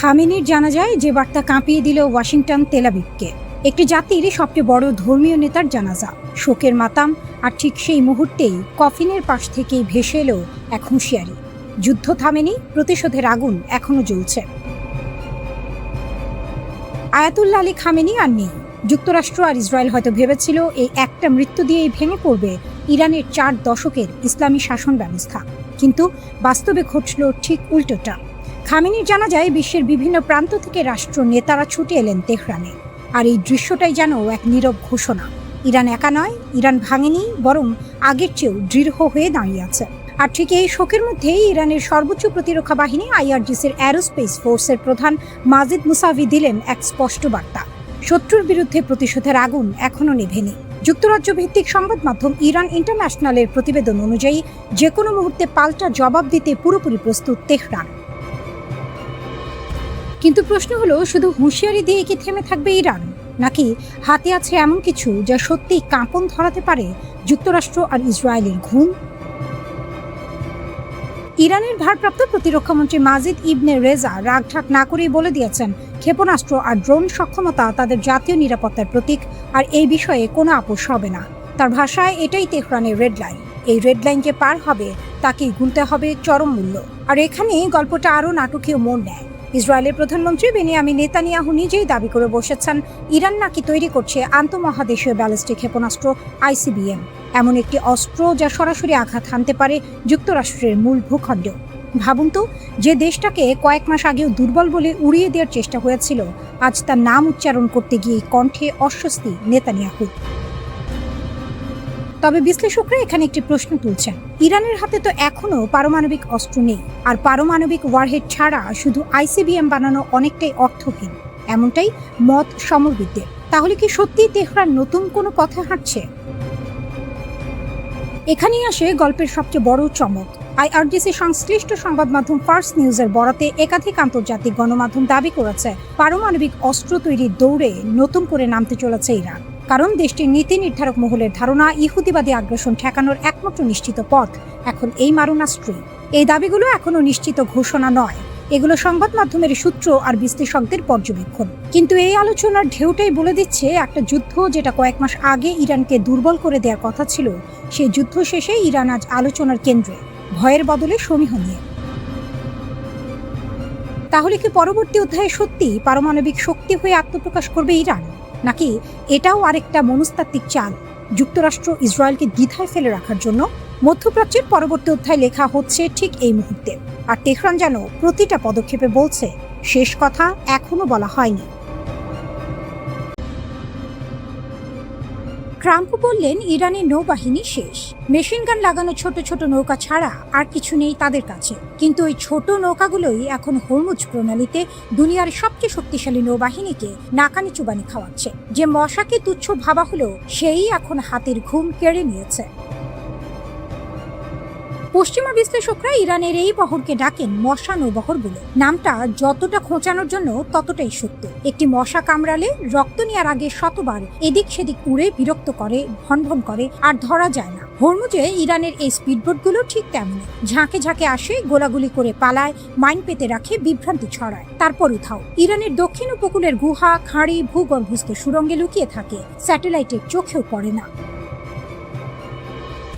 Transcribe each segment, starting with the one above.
খামেনির জানাজায় যে বার্তা কাঁপিয়ে দিল ওয়াশিংটন তেল আবিবকে। একটি জাতির সবচেয়ে বড় ধর্মীয় নেতার জানাজা, শোকের মাতাম, আর ঠিক সেই মুহূর্তেই কফিনের পাশ থেকেই ভেসে এলো এক হুঁশিয়ারি। যুদ্ধ থামেনি, প্রতিশোধের আগুন এখনো জ্বলছে। আয়াতুল্লাহ আলী খামেনি আর নেই। যুক্তরাষ্ট্র আর ইসরায়েল হয়তো ভেবেছিল এই একটা মৃত্যু দিয়েই ভেঙে পড়বে ইরানের 4 দশকের ইসলামী শাসন ব্যবস্থা, কিন্তু বাস্তবে ঘটল ঠিক উল্টোটা। খামেনির জানাজায় বিশ্বের বিভিন্ন প্রান্ত থেকে রাষ্ট্র নেতারা ছুটে এলেন তেহরানে, আর এই দৃশ্যটাই যেন এক নীরব ঘোষণা। ইরান একা নয়, ইরান ভাঙেনি, বরং আগের চেয়েও দৃঢ় হয়ে দাঁড়িয়ে আছে। আর ঠিক এই শোকের মধ্যেই ইরানের সর্বোচ্চ প্রতিরক্ষা বাহিনী আইআরজিসির অ্যারোস্পেস ফোর্সের প্রধান মাজিদ মুসাভি দিলেন এক স্পষ্ট বার্তা: শত্রুর বিরুদ্ধে প্রতিশোধের আগুন এখনো নেভেনি। যুক্তরাজ্য ভিত্তিক সংবাদ মাধ্যম ইরান ইন্টারন্যাশনালের প্রতিবেদন অনুযায়ী যে কোনো মুহূর্তে পাল্টা জবাব দিতে পুরোপুরি প্রস্তুত তেহরান। কিন্তু প্রশ্ন হলো, শুধু হুঁশিয়ারি দিয়ে কি থেমে থাকবে ইরান, নাকি হাতে আছে এমন কিছু যা সত্যিই কাঁপন ধরাতে পারে যুক্তরাষ্ট্র আর ইসরায়েলের ঘুম? ইরানের ভারপ্রাপ্ত প্রতিরক্ষামন্ত্রী মাজিদ ইবনে রেজা রাগঢাক না করেই বলে দিয়েছেন, ক্ষেপণাস্ত্র আর ড্রোন সক্ষমতা তাদের জাতীয় নিরাপত্তার প্রতীক, আর এই বিষয়ে কোনো আপোষ হবে না। তার ভাষায়, এটাই তেহরানের রেড লাইন। এই রেড লাইন যে পার হবে তাকেই গুনতে হবে চরম মূল্য। আর এখানেই গল্পটা আরও নাটকীয় মোড় নেয়। ইসরায়েলের প্রধানমন্ত্রী বেনিয়ামিন নেতানিয়াহু নিজেই দাবি করে বসেছেন, ইরান নাকি তৈরি করছে আন্তঃমহাদেশীয় ব্যালিস্টিক ক্ষেপণাস্ত্র ICBM, এমন একটি অস্ত্র যা সরাসরি আঘাত হানতে পারে যুক্তরাষ্ট্রের মূল ভূখণ্ডেও। ভাবুন তো, যে দেশটাকে কয়েক মাস আগেও দুর্বল বলে উড়িয়ে দেওয়ার চেষ্টা হয়েছিল, আজ তার নাম উচ্চারণ করতে গিয়ে কণ্ঠে অস্বস্তি নেতানিয়াহু। তবে বিশ্লেষকরা এখানে একটি প্রশ্ন তুলছেন, ইরানের হাতে তো এখনো পারমাণবিক অস্ত্র নেই, আর পারমাণবিক ওয়ারহেড ছাড়া শুধু ICBM বানানো অনেকটাই অর্থহীন, এমনটাই মত সমরবিদদের। তাহলে কি সত্যিই তেহরান নতুন কোনো পথে হাঁটছে? এখানেই আসে গল্পের সবচেয়ে বড় চমক। আইআরজিসি সংশ্লিষ্ট সংবাদ মাধ্যম ফার্স নিউজের বরাতে একাধিক আন্তর্জাতিক গণমাধ্যম দাবি করেছে, পারমাণবিক অস্ত্র তৈরির দৌড়ে নতুন করে নামতে চলেছে ইরান। কারণ দেশটির নীতি নির্ধারক মহলের ধারণা, ইহুদিবাদী আগ্রাসন ঠেকানোর একমাত্র নিশ্চিত পথ এখন এই মারণাস্ত্রই। এই দাবিগুলো এখনো নিশ্চিত ঘোষণা নয়, এগুলো সংবাদ মাধ্যমের সূত্র আর বিশ্লেষকদের পর্যবেক্ষণ। কিন্তু এই আলোচনার ঢেউটাই বলে দিচ্ছে, একটা যুদ্ধ যেটা কয়েক মাস আগে ইরানকে দুর্বল করে দেওয়ার কথা ছিল, সেই যুদ্ধ শেষে ইরান আজ আলোচনার কেন্দ্রে, ভয়ের বদলে সমীহ নিয়ে। তাহলে কি পরবর্তী অধ্যায়ে সত্যি পারমাণবিক শক্তি হয়ে আত্মপ্রকাশ করবে ইরান, নাকি এটাও আরেকটা মনস্তাত্ত্বিক চাল যুক্তরাষ্ট্র ইসরায়েলকে দ্বিধায় ফেলে রাখার জন্য? মধ্যপ্রাচ্যের পরবর্তী অধ্যায় লেখা হচ্ছে ঠিক এই মুহূর্তে, আর তেহরান যেন প্রতিটা পদক্ষেপে বলছে, শেষ কথা এখনো বলা হয়নি। ট্রাম্প বললেন, ইরানের নৌবাহিনী শেষ, মেশিন গান লাগানো ছোট ছোট নৌকা ছাড়া আর কিছু নেই তাদের কাছে। কিন্তু ওই ছোট নৌকাগুলোই এখন হরমুজ প্রণালীতে দুনিয়ার সবচেয়ে শক্তিশালী নৌবাহিনীকে নাকানি চুবানি খাওয়াচ্ছে। যে মশাকে তুচ্ছ ভাবা হলো, সেই এখন হাতের ঘুম কেড়ে নিয়েছে। পশ্চিমা বিশ্লেষকরা ইরানের এই বহরকে ডাকেন মশা নৌবহর বলে। নামটা যতটা খোঁচানোর জন্য ততটাই সত্য। একটি মশা কামড়ালে রক্ত নেওয়ার আগে শতবার এদিক সেদিক উড়ে বিরক্ত করে, ভনভন করে, আর ধরা যায় না। হরমুজে ইরানের এই স্পিডবোটগুলো ঠিক তেমনই, ঝাঁকে ঝাঁকে আসে, গোলাগুলি করে পালায়, মাইন পেতে রাখে, বিভ্রান্তি ছড়ায়, তারপর উঠাও। ইরানের দক্ষিণ উপকূলের গুহা, খাঁড়ি, ভূগর্ভস্থ সুড়ঙ্গে লুকিয়ে থাকে, স্যাটেলাইটের চোখেও পড়ে না।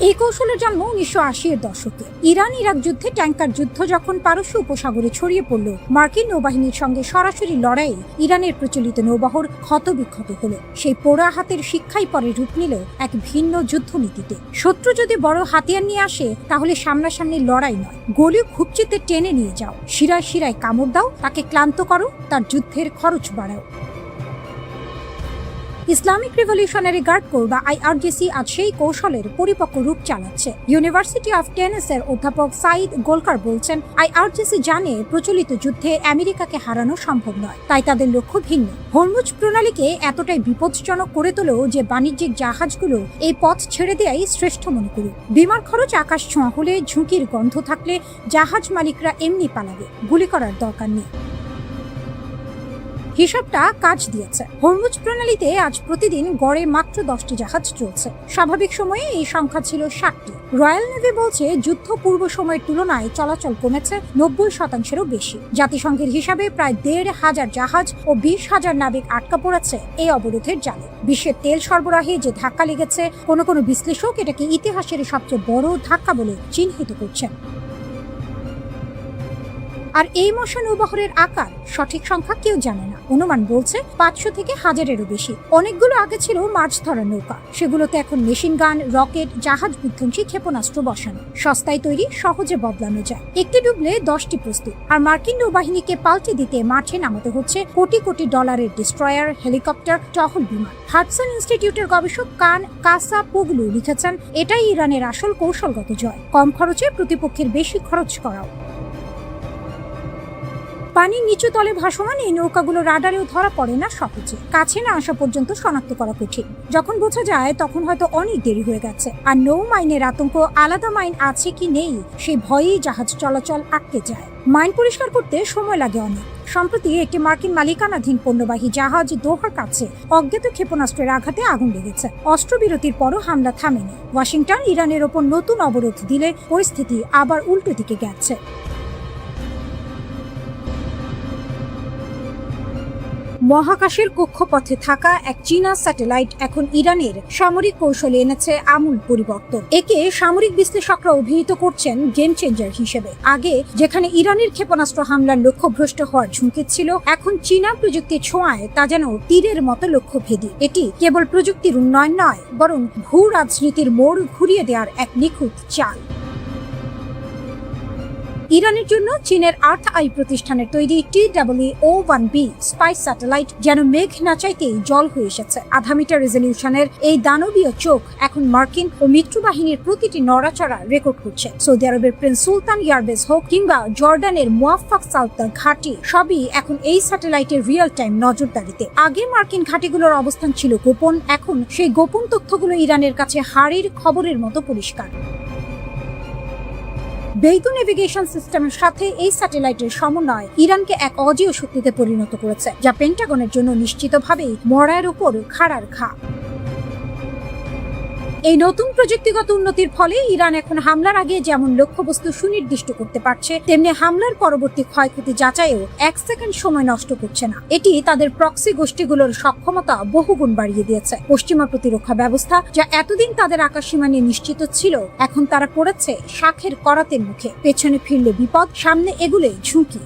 এই কৌশলের জন্ম 1980-এর দশকে। ইরান ইরাক যুদ্ধে ট্যাঙ্কার যুদ্ধ যখন পারস্য উপসাগরে ছড়িয়ে পড়ল, মার্কিন নৌবাহিনীর সঙ্গে সরাসরি লড়াইয়ে ইরানের প্রচলিত নৌবহর ক্ষতবিক্ষত হলো। সেই পোড়া হাতের শিক্ষাই পরে রূপ নিল এক ভিন্ন যুদ্ধনীতিতে। শত্রু যদি বড় হাতিয়ার নিয়ে আসে, তাহলে সামনাসামনি লড়াই নয়, গলি খুবচিতে টেনে নিয়ে যাও, শিরায় শিরায় কামড় দাও, তাকে ক্লান্ত করো, তার যুদ্ধের খরচ বাড়াও। ইসলামিক রিভলিউশনারি গার্ড কোর বা আইআরজিসি আজ সেই কৌশলের পরিপক্ক রূপ চালাচ্ছে। ইউনিভার্সিটি অফ টেনেসের অধ্যাপক সাইদ গোলকার বলছেন, আইআরজিসি জানে প্রচলিত যুদ্ধে আমেরিকাকে হারানো সম্ভব নয়, তাই তাদের লক্ষ্য ভিন্ন। হরমুজ প্রণালীকে এতটাই বিপজ্জনক করে তোলো যে বাণিজ্যিক জাহাজগুলো এই পথ ছেড়ে দেয়াই শ্রেষ্ঠ মনে করুক। বিমার খরচ আকাশ ছোঁয়া হলে, ঝুঁকির গন্ধ থাকলে জাহাজ মালিকরা এমনি পালাবে, গুলি করার দরকার নেই। হিসাবটা কাজ দিয়েছে। হরমুজ প্রণালীতে আজ প্রতিদিন গড়ে মাত্র 10টি জাহাজ চলছে। স্বাভাবিক সময়ে এই সংখ্যা ছিল 60টি। রয়্যাল নেভি বলছে যুদ্ধ পূর্ব সময়ের তুলনায় চলাচল কমেছে 90%-এরও বেশি। জাতিসংঘের হিসাবে প্রায় 1,500 জাহাজ ও 20,000 নাবিক আটকা পড়েছে এই অবরোধের জালে। বিশ্বের তেল সরবরাহে যে ধাক্কা লেগেছে, কোনো বিশ্লেষক এটাকে ইতিহাসের সবচেয়ে বড় ধাক্কা বলে চিহ্নিত করছেন। আর এই মশা নৌবহরের আকার সঠিক সংখ্যা কেউ জানে না। অনুমান বলছে 500 থেকে 1000-এরও বেশি। অনেকগুলো আগে ছিল মাছ ধরার নৌকা, সেগুলোতে এখন মেশিন গান, রকেট, জাহাজ বিধ্বংসী ক্ষেপণাস্ত্র বসানো। সস্তায় তৈরি, সহজে বদলানো যায়। একটি ডুবলে 10টি প্রস্তুত। আর মার্কিন নৌবাহিনীকে পাল্টে দিতে মাঠে নামাতে হচ্ছে কোটি কোটি ডলারের ডিস্ট্রয়ার, হেলিকপ্টার, টহল বিমান। হাডসন ইনস্টিটিউটের গবেষক কান কাসাপোগলু লিখেছেন, এটাই ইরানের আসল কৌশলগত জয়। কম খরচে প্রতিপক্ষের বেশি খরচ করাও। পানির নিচু তলে ভাসমান এই নৌকাগুলো রাডারেও ধরা পড়ে না সহজে। কাছে না আসা পর্যন্ত শনাক্ত করা কঠিন। যখন বোঝা যায় তখন হয়তো অনেক দেরি হয়ে গেছে। আর নৌ মাইনের আতঙ্ক, আলাদা মাইন আছে কি নেই সেই ভয়েই জাহাজ চলাচল আটকে যায়। মাইন পরিষ্কার করতে সময় লাগে অনেক। সম্প্রতি একটি মার্কিন মালিকানাধীন পণ্যবাহী জাহাজ দোহার কাছে অজ্ঞাত ক্ষেপণাস্ত্রের আঘাতে আগুন লেগেছে। অস্ত্রবিরতির পরও হামলা থামেনি। ওয়াশিংটন ইরানের ওপর নতুন অবরোধ দিলে পরিস্থিতি আবার উল্টো দিকে গেছে। মহাকাশের কক্ষপথে থাকা এক চীনা স্যাটেলাইট এখন ইরানের সামরিক কৌশলে এনেছে আমূল পরিবর্তন। একে সামরিক বিশ্লেষকরা অভিহিত করছেন গেম চেঞ্জার হিসেবে। আগে যেখানে ইরানের ক্ষেপণাস্ত্র হামলার লক্ষ্যভ্রষ্ট হওয়ার ঝুঁকি ছিল, এখন চীনা প্রযুক্তির ছোঁয়ায় তা যেন তীরের মতো লক্ষ্যভেদী। এটি কেবল প্রযুক্তির উন্নয়ন নয়, বরং ভূ রাজনীতির মোড় ঘুরিয়ে দেওয়ার এক নিখুঁত চাল। ইরানের জন্য চীনের আর্থ আই প্রতিষ্ঠানের তৈরি TWO-1B স্পাইস স্যাটেলাইট যেন মেঘ না চাইতেই জল হয়ে এসেছে। 0.5 মিটার রেজলিউশনের এই দানবীয় চোখ এখন মার্কিন ও মিত্র বাহিনীর প্রতিটি নড়াচড়া রেকর্ড করছে। সৌদি আরবের প্রিন্স সুলতান এয়ারবেস হোক কিংবা জর্ডানের মুয়াফফাক সালতান ঘাঁটি, সবই এখন এই স্যাটেলাইটের রিয়েল টাইম নজরদারিতে। আগে মার্কিন ঘাঁটিগুলোর অবস্থান ছিল গোপন, এখন সেই গোপন তথ্যগুলো ইরানের কাছে হাড়ির খবরের মতো পরিষ্কার। বেইদু নেভিগেশন সিস্টেমের সাথে এই স্যাটেলাইটের সমন্বয় ইরানকে এক অজেয় শক্তিতে পরিণত করেছে, যা পেন্টাগনের জন্য নিশ্চিতভাবেই মরার উপর খাড়ার ঘা। এই নতুন প্রযুক্তিগত উন্নতির ফলে ইরান এখন হামলার আগে যেমন লক্ষ্যবস্তু সুনির্দিষ্ট করতে পারছে, তেমনি হামলার পরবর্তী ক্ষয়ক্ষতি যাচাইও 1 সেকেন্ড সময় নষ্ট করছে না। এটি তাদের প্রক্সি গোষ্ঠীগুলোর সক্ষমতা বহুগুণ বাড়িয়ে দিয়েছে। পশ্চিমা প্রতিরক্ষা ব্যবস্থা, যা এতদিন তাদের আকাশসীমা নিয়ে নিশ্চিত ছিল, এখন তারা পড়েছে শাখের করাতের মুখে। পেছনে ফিরলে বিপদ, সামনে এগুলে ঝুঁকি।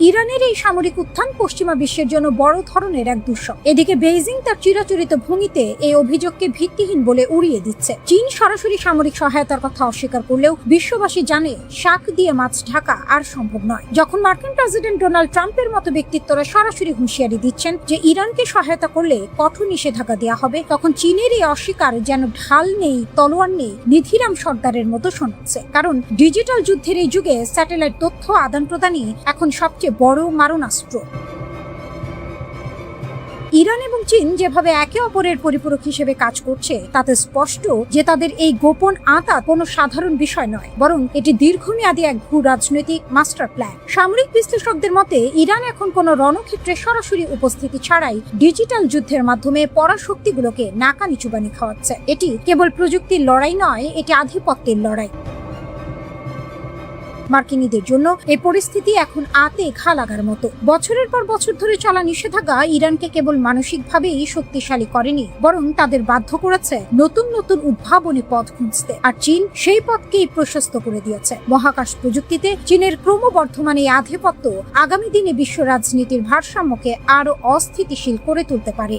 ইরানের এই সামরিক উত্থান পশ্চিমা বিশ্বের জন্য বড় ধরনের এক দুঃস্বপ্ন। এদিকে বেইজিং তার চিরাচরিত ভঙ্গিতে এই অভিযোগকে ভিত্তিহীন বলে উড়িয়ে দিচ্ছে। চীন সরাসরি সামরিক সহায়তার কথা অস্বীকার করলেও বিশ্ববাসী জানে শাক দিয়ে মাছ ঢাকা আর সম্ভব নয়। যখন মার্কিন প্রেসিডেন্ট ডোনাল্ড ট্রাম্পের মতো ব্যক্তিত্বরা সরাসরি হুঁশিয়ারি দিচ্ছেন যে ইরানকে সহায়তা করলে কঠোর নিষেধাজ্ঞা দেওয়া হবে, তখন চীনের এই অস্বীকার যেন ঢাল নেই, তলোয়ার নেই, নিধিরাম সর্দারের মতো শোনাচ্ছে। কারণ ডিজিটাল যুদ্ধের এই যুগে স্যাটেলাইট তথ্য আদান প্রদানই এখন সবচেয়ে বড় মারণাস্ত্র। ইরান এবং চীন যেভাবে একে অপরের পরিপূরক হিসেবে কাজ করছে, তাতে স্পষ্ট যে তাদের এই গোপন আঁতাত কোনো সাধারণ বিষয় নয়, বরং এটি দীর্ঘমেয়াদী এক ভূ রাজনৈতিক মাস্টার প্ল্যান। সামরিক বিশ্লেষকদের মতে ইরান এখন কোনো রণক্ষেত্রে সরাসরি উপস্থিতি ছাড়াই ডিজিটাল যুদ্ধের মাধ্যমে পরাশক্তিগুলোকে নাকানি চুবানি খাওয়াচ্ছে। এটি কেবল প্রযুক্তির লড়াই নয়, এটি আধিপত্যের লড়াই। মার্কিনীদের জন্য এই পরিস্থিতি এখন আতে ঘা লাগার মতো। বছরের পর বছর ধরে চলা নিষেধাজ্ঞা ইরানকে কেবল মানসিকভাবেই শক্তিশালী করেনি, বরং তাদের বাধ্য করেছে নতুন নতুন উদ্ভাবনী পথ খুঁজতে। আর চীন সেই পথকেই প্রশস্ত করে দিয়েছে। মহাকাশ প্রযুক্তিতে চীনের ক্রমবর্ধমান এই আধিপত্য আগামী দিনে বিশ্ব রাজনীতির ভারসাম্যকে আরো অস্থিতিশীল করে তুলতে পারে।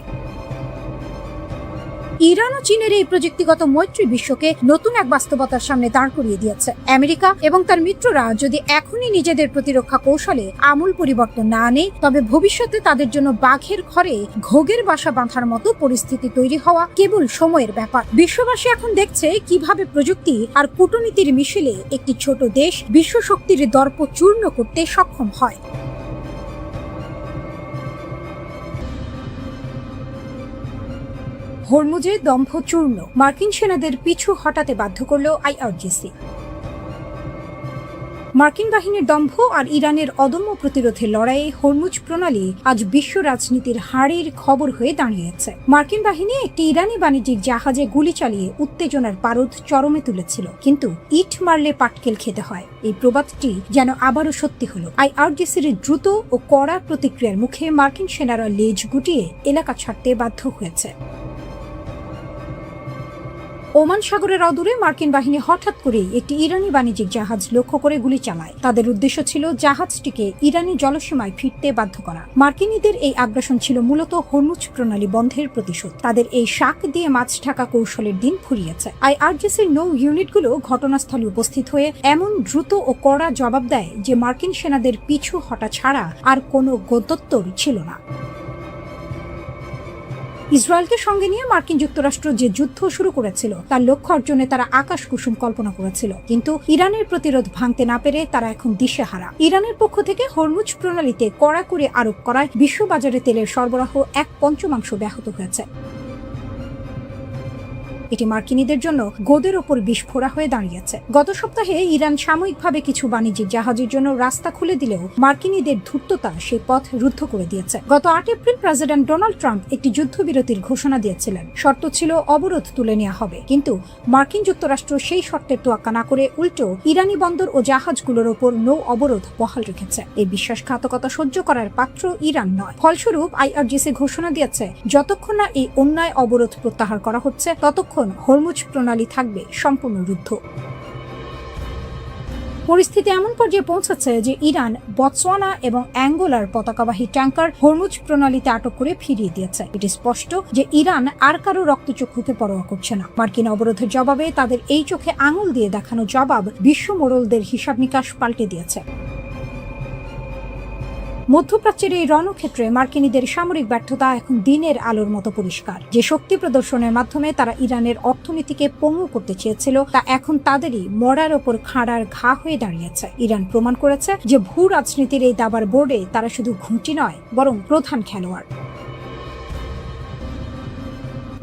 ইরান ও চীনের এই প্রযুক্তিগত মৈত্রী বিশ্বকে নতুন এক বাস্তবতার সামনে দাঁড় করিয়ে দিয়েছে। আমেরিকা এবং তার মিত্ররা যদি এখনই নিজেদের প্রতিরক্ষা কৌশলে আমূল পরিবর্তন না আনে, তবে ভবিষ্যতে তাদের জন্য বাঘের ঘরে ঘোগের বাসা বাঁধার মতো পরিস্থিতি তৈরি হওয়া কেবল সময়ের ব্যাপার। বিশ্ববাসী এখন দেখছে কিভাবে প্রযুক্তি আর কূটনীতির মিশেলে একটি ছোট দেশ বিশ্ব শক্তির দর্প চূর্ণ করতে সক্ষম হয়। হরমুজে দম্ভ চূর্ণ, মার্কিন সেনাদের পিছু হটাতে বাধ্য করল IRGC। মার্কিন বাহিনীর দম্ভ আর ইরানের অদম্য প্রতিরোধের লড়াইয়ে হরমুজ প্রণালী আজ বিশ্ব রাজনীতির হাড়ির খবর হয়ে দাঁড়িয়েছে। মার্কিন বাহিনী একটি ইরানি বাণিজ্যিক জাহাজে গুলি চালিয়ে উত্তেজনার পারদ চরমে তুলেছিল, কিন্তু ইট মারলে পাটকেল খেতে হয়, এই প্রবাদটি যেন আবারও সত্যি হলো। আইআরজিসির দ্রুত ও কড়া প্রতিক্রিয়ার মুখে মার্কিন সেনারা লেজ গুটিয়ে এলাকা ছাড়তে বাধ্য হয়েছে। ওমান সাগরের অদূরে মার্কিন বাহিনী হঠাৎ করেই একটি ইরানি বাণিজ্যিক জাহাজ লক্ষ্য করে গুলি চালায়। তাদের উদ্দেশ্য ছিল জাহাজটিকে ইরানি জলসীমায় ফিরতে বাধ্য করা। মার্কিনীদের এই আগ্রাসন ছিল মূলত হরমুজ প্রণালী বন্ধের প্রতিশোধ। তাদের এই শাক দিয়ে মাছ ঢাকা কৌশলের দিন ফুরিয়েছে। আইআরজিসির নৌ ইউনিটগুলো ঘটনাস্থলে উপস্থিত হয়ে এমন দ্রুত ও কড়া জবাব দেয় যে মার্কিন সেনাদের পিছু হটা ছাড়া আর কোনো গত্যন্তর ছিল না। ইসরায়েলকে সঙ্গে নিয়ে মার্কিন যুক্তরাষ্ট্র যে যুদ্ধ শুরু করেছিল তার লক্ষ্য অর্জনে তারা আকাশ কুসুম কল্পনা করেছিল, কিন্তু ইরানের প্রতিরোধ ভাঙতে না পেরে তারা এখন দিশেহারা। ইরানের পক্ষ থেকে হরমুজ প্রণালীতে কড়াকড়ি আরোপ করায় বিশ্ববাজারে তেলের সরবরাহ 1/5 ব্যাহত হয়েছে। এটি মার্কিনীদের জন্য গোদের ওপর বিস্ফোরা হয়ে দাঁড়িয়েছে। গত সপ্তাহে ইরান সাময়িকভাবে কিছু বাণিজ্যিক জাহাজের জন্য রাস্তা খুলে দিলেও মার্কিনীদের ধূর্ততা সেই পথ রুদ্ধ করে দিয়েছে। গত 8 এপ্রিল প্রেসিডেন্ট ডোনাল্ড ট্রাম্প একটি যুদ্ধবিরতির ঘোষণা দিয়েছিলেন। শর্ত ছিল অবরোধ তুলে নেওয়া হবে, কিন্তু মার্কিন যুক্তরাষ্ট্র সেই শর্তের তোয়াক্কা না করে উল্টো ইরানি বন্দর ও জাহাজগুলোর ওপর নৌ অবরোধ বহাল রেখেছে। এই বিশ্বাসঘাতকতা সহ্য করার পাত্র ইরান নয়। ফলস্বরূপ আইআরজিসি ঘোষণা দিয়েছে যতক্ষণ না এই অন্যায় অবরোধ প্রত্যাহার করা হচ্ছে ততক্ষণ হরমুজ প্রণালী থাকবে সম্পূর্ণ রুদ্ধ। পরিস্থিতি এমন পর্যায়ে পৌঁছাচ্ছে যে ইরান বতসোয়ানা এবং অ্যাঙ্গোলার পতাকাবাহী ট্যাঙ্কার হরমুজ প্রণালীতে আটক করে ফিরিয়ে দিয়েছে। এটি স্পষ্ট যে ইরান আর কারো রক্তচক্ষুকে পরোয়া করছে না। মার্কিন অবরোধের জবাবে তাদের এই চোখে আঙুল দিয়ে দেখানো জবাব বিশ্ব মোড়লদের হিসাব নিকাশ পাল্টে দিয়েছে। মধ্যপ্রাচ্যের এই রণক্ষেত্রে মার্কিনীদের সামরিক ব্যর্থতা এখন দিনের আলোর মতো পরিষ্কার। যে শক্তি প্রদর্শনের মাধ্যমে তারা ইরানের অর্থনীতিকে পঙ্গু করতে চেয়েছিল তা এখন তাদেরই মরার ওপর খাড়ার ঘা হয়ে দাঁড়িয়েছে। ইরান প্রমাণ করেছে যে ভূ রাজনীতির এই দাবার বোর্ডে তারা শুধু ঘুঁটি নয়, বরং প্রধান খেলোয়াড়।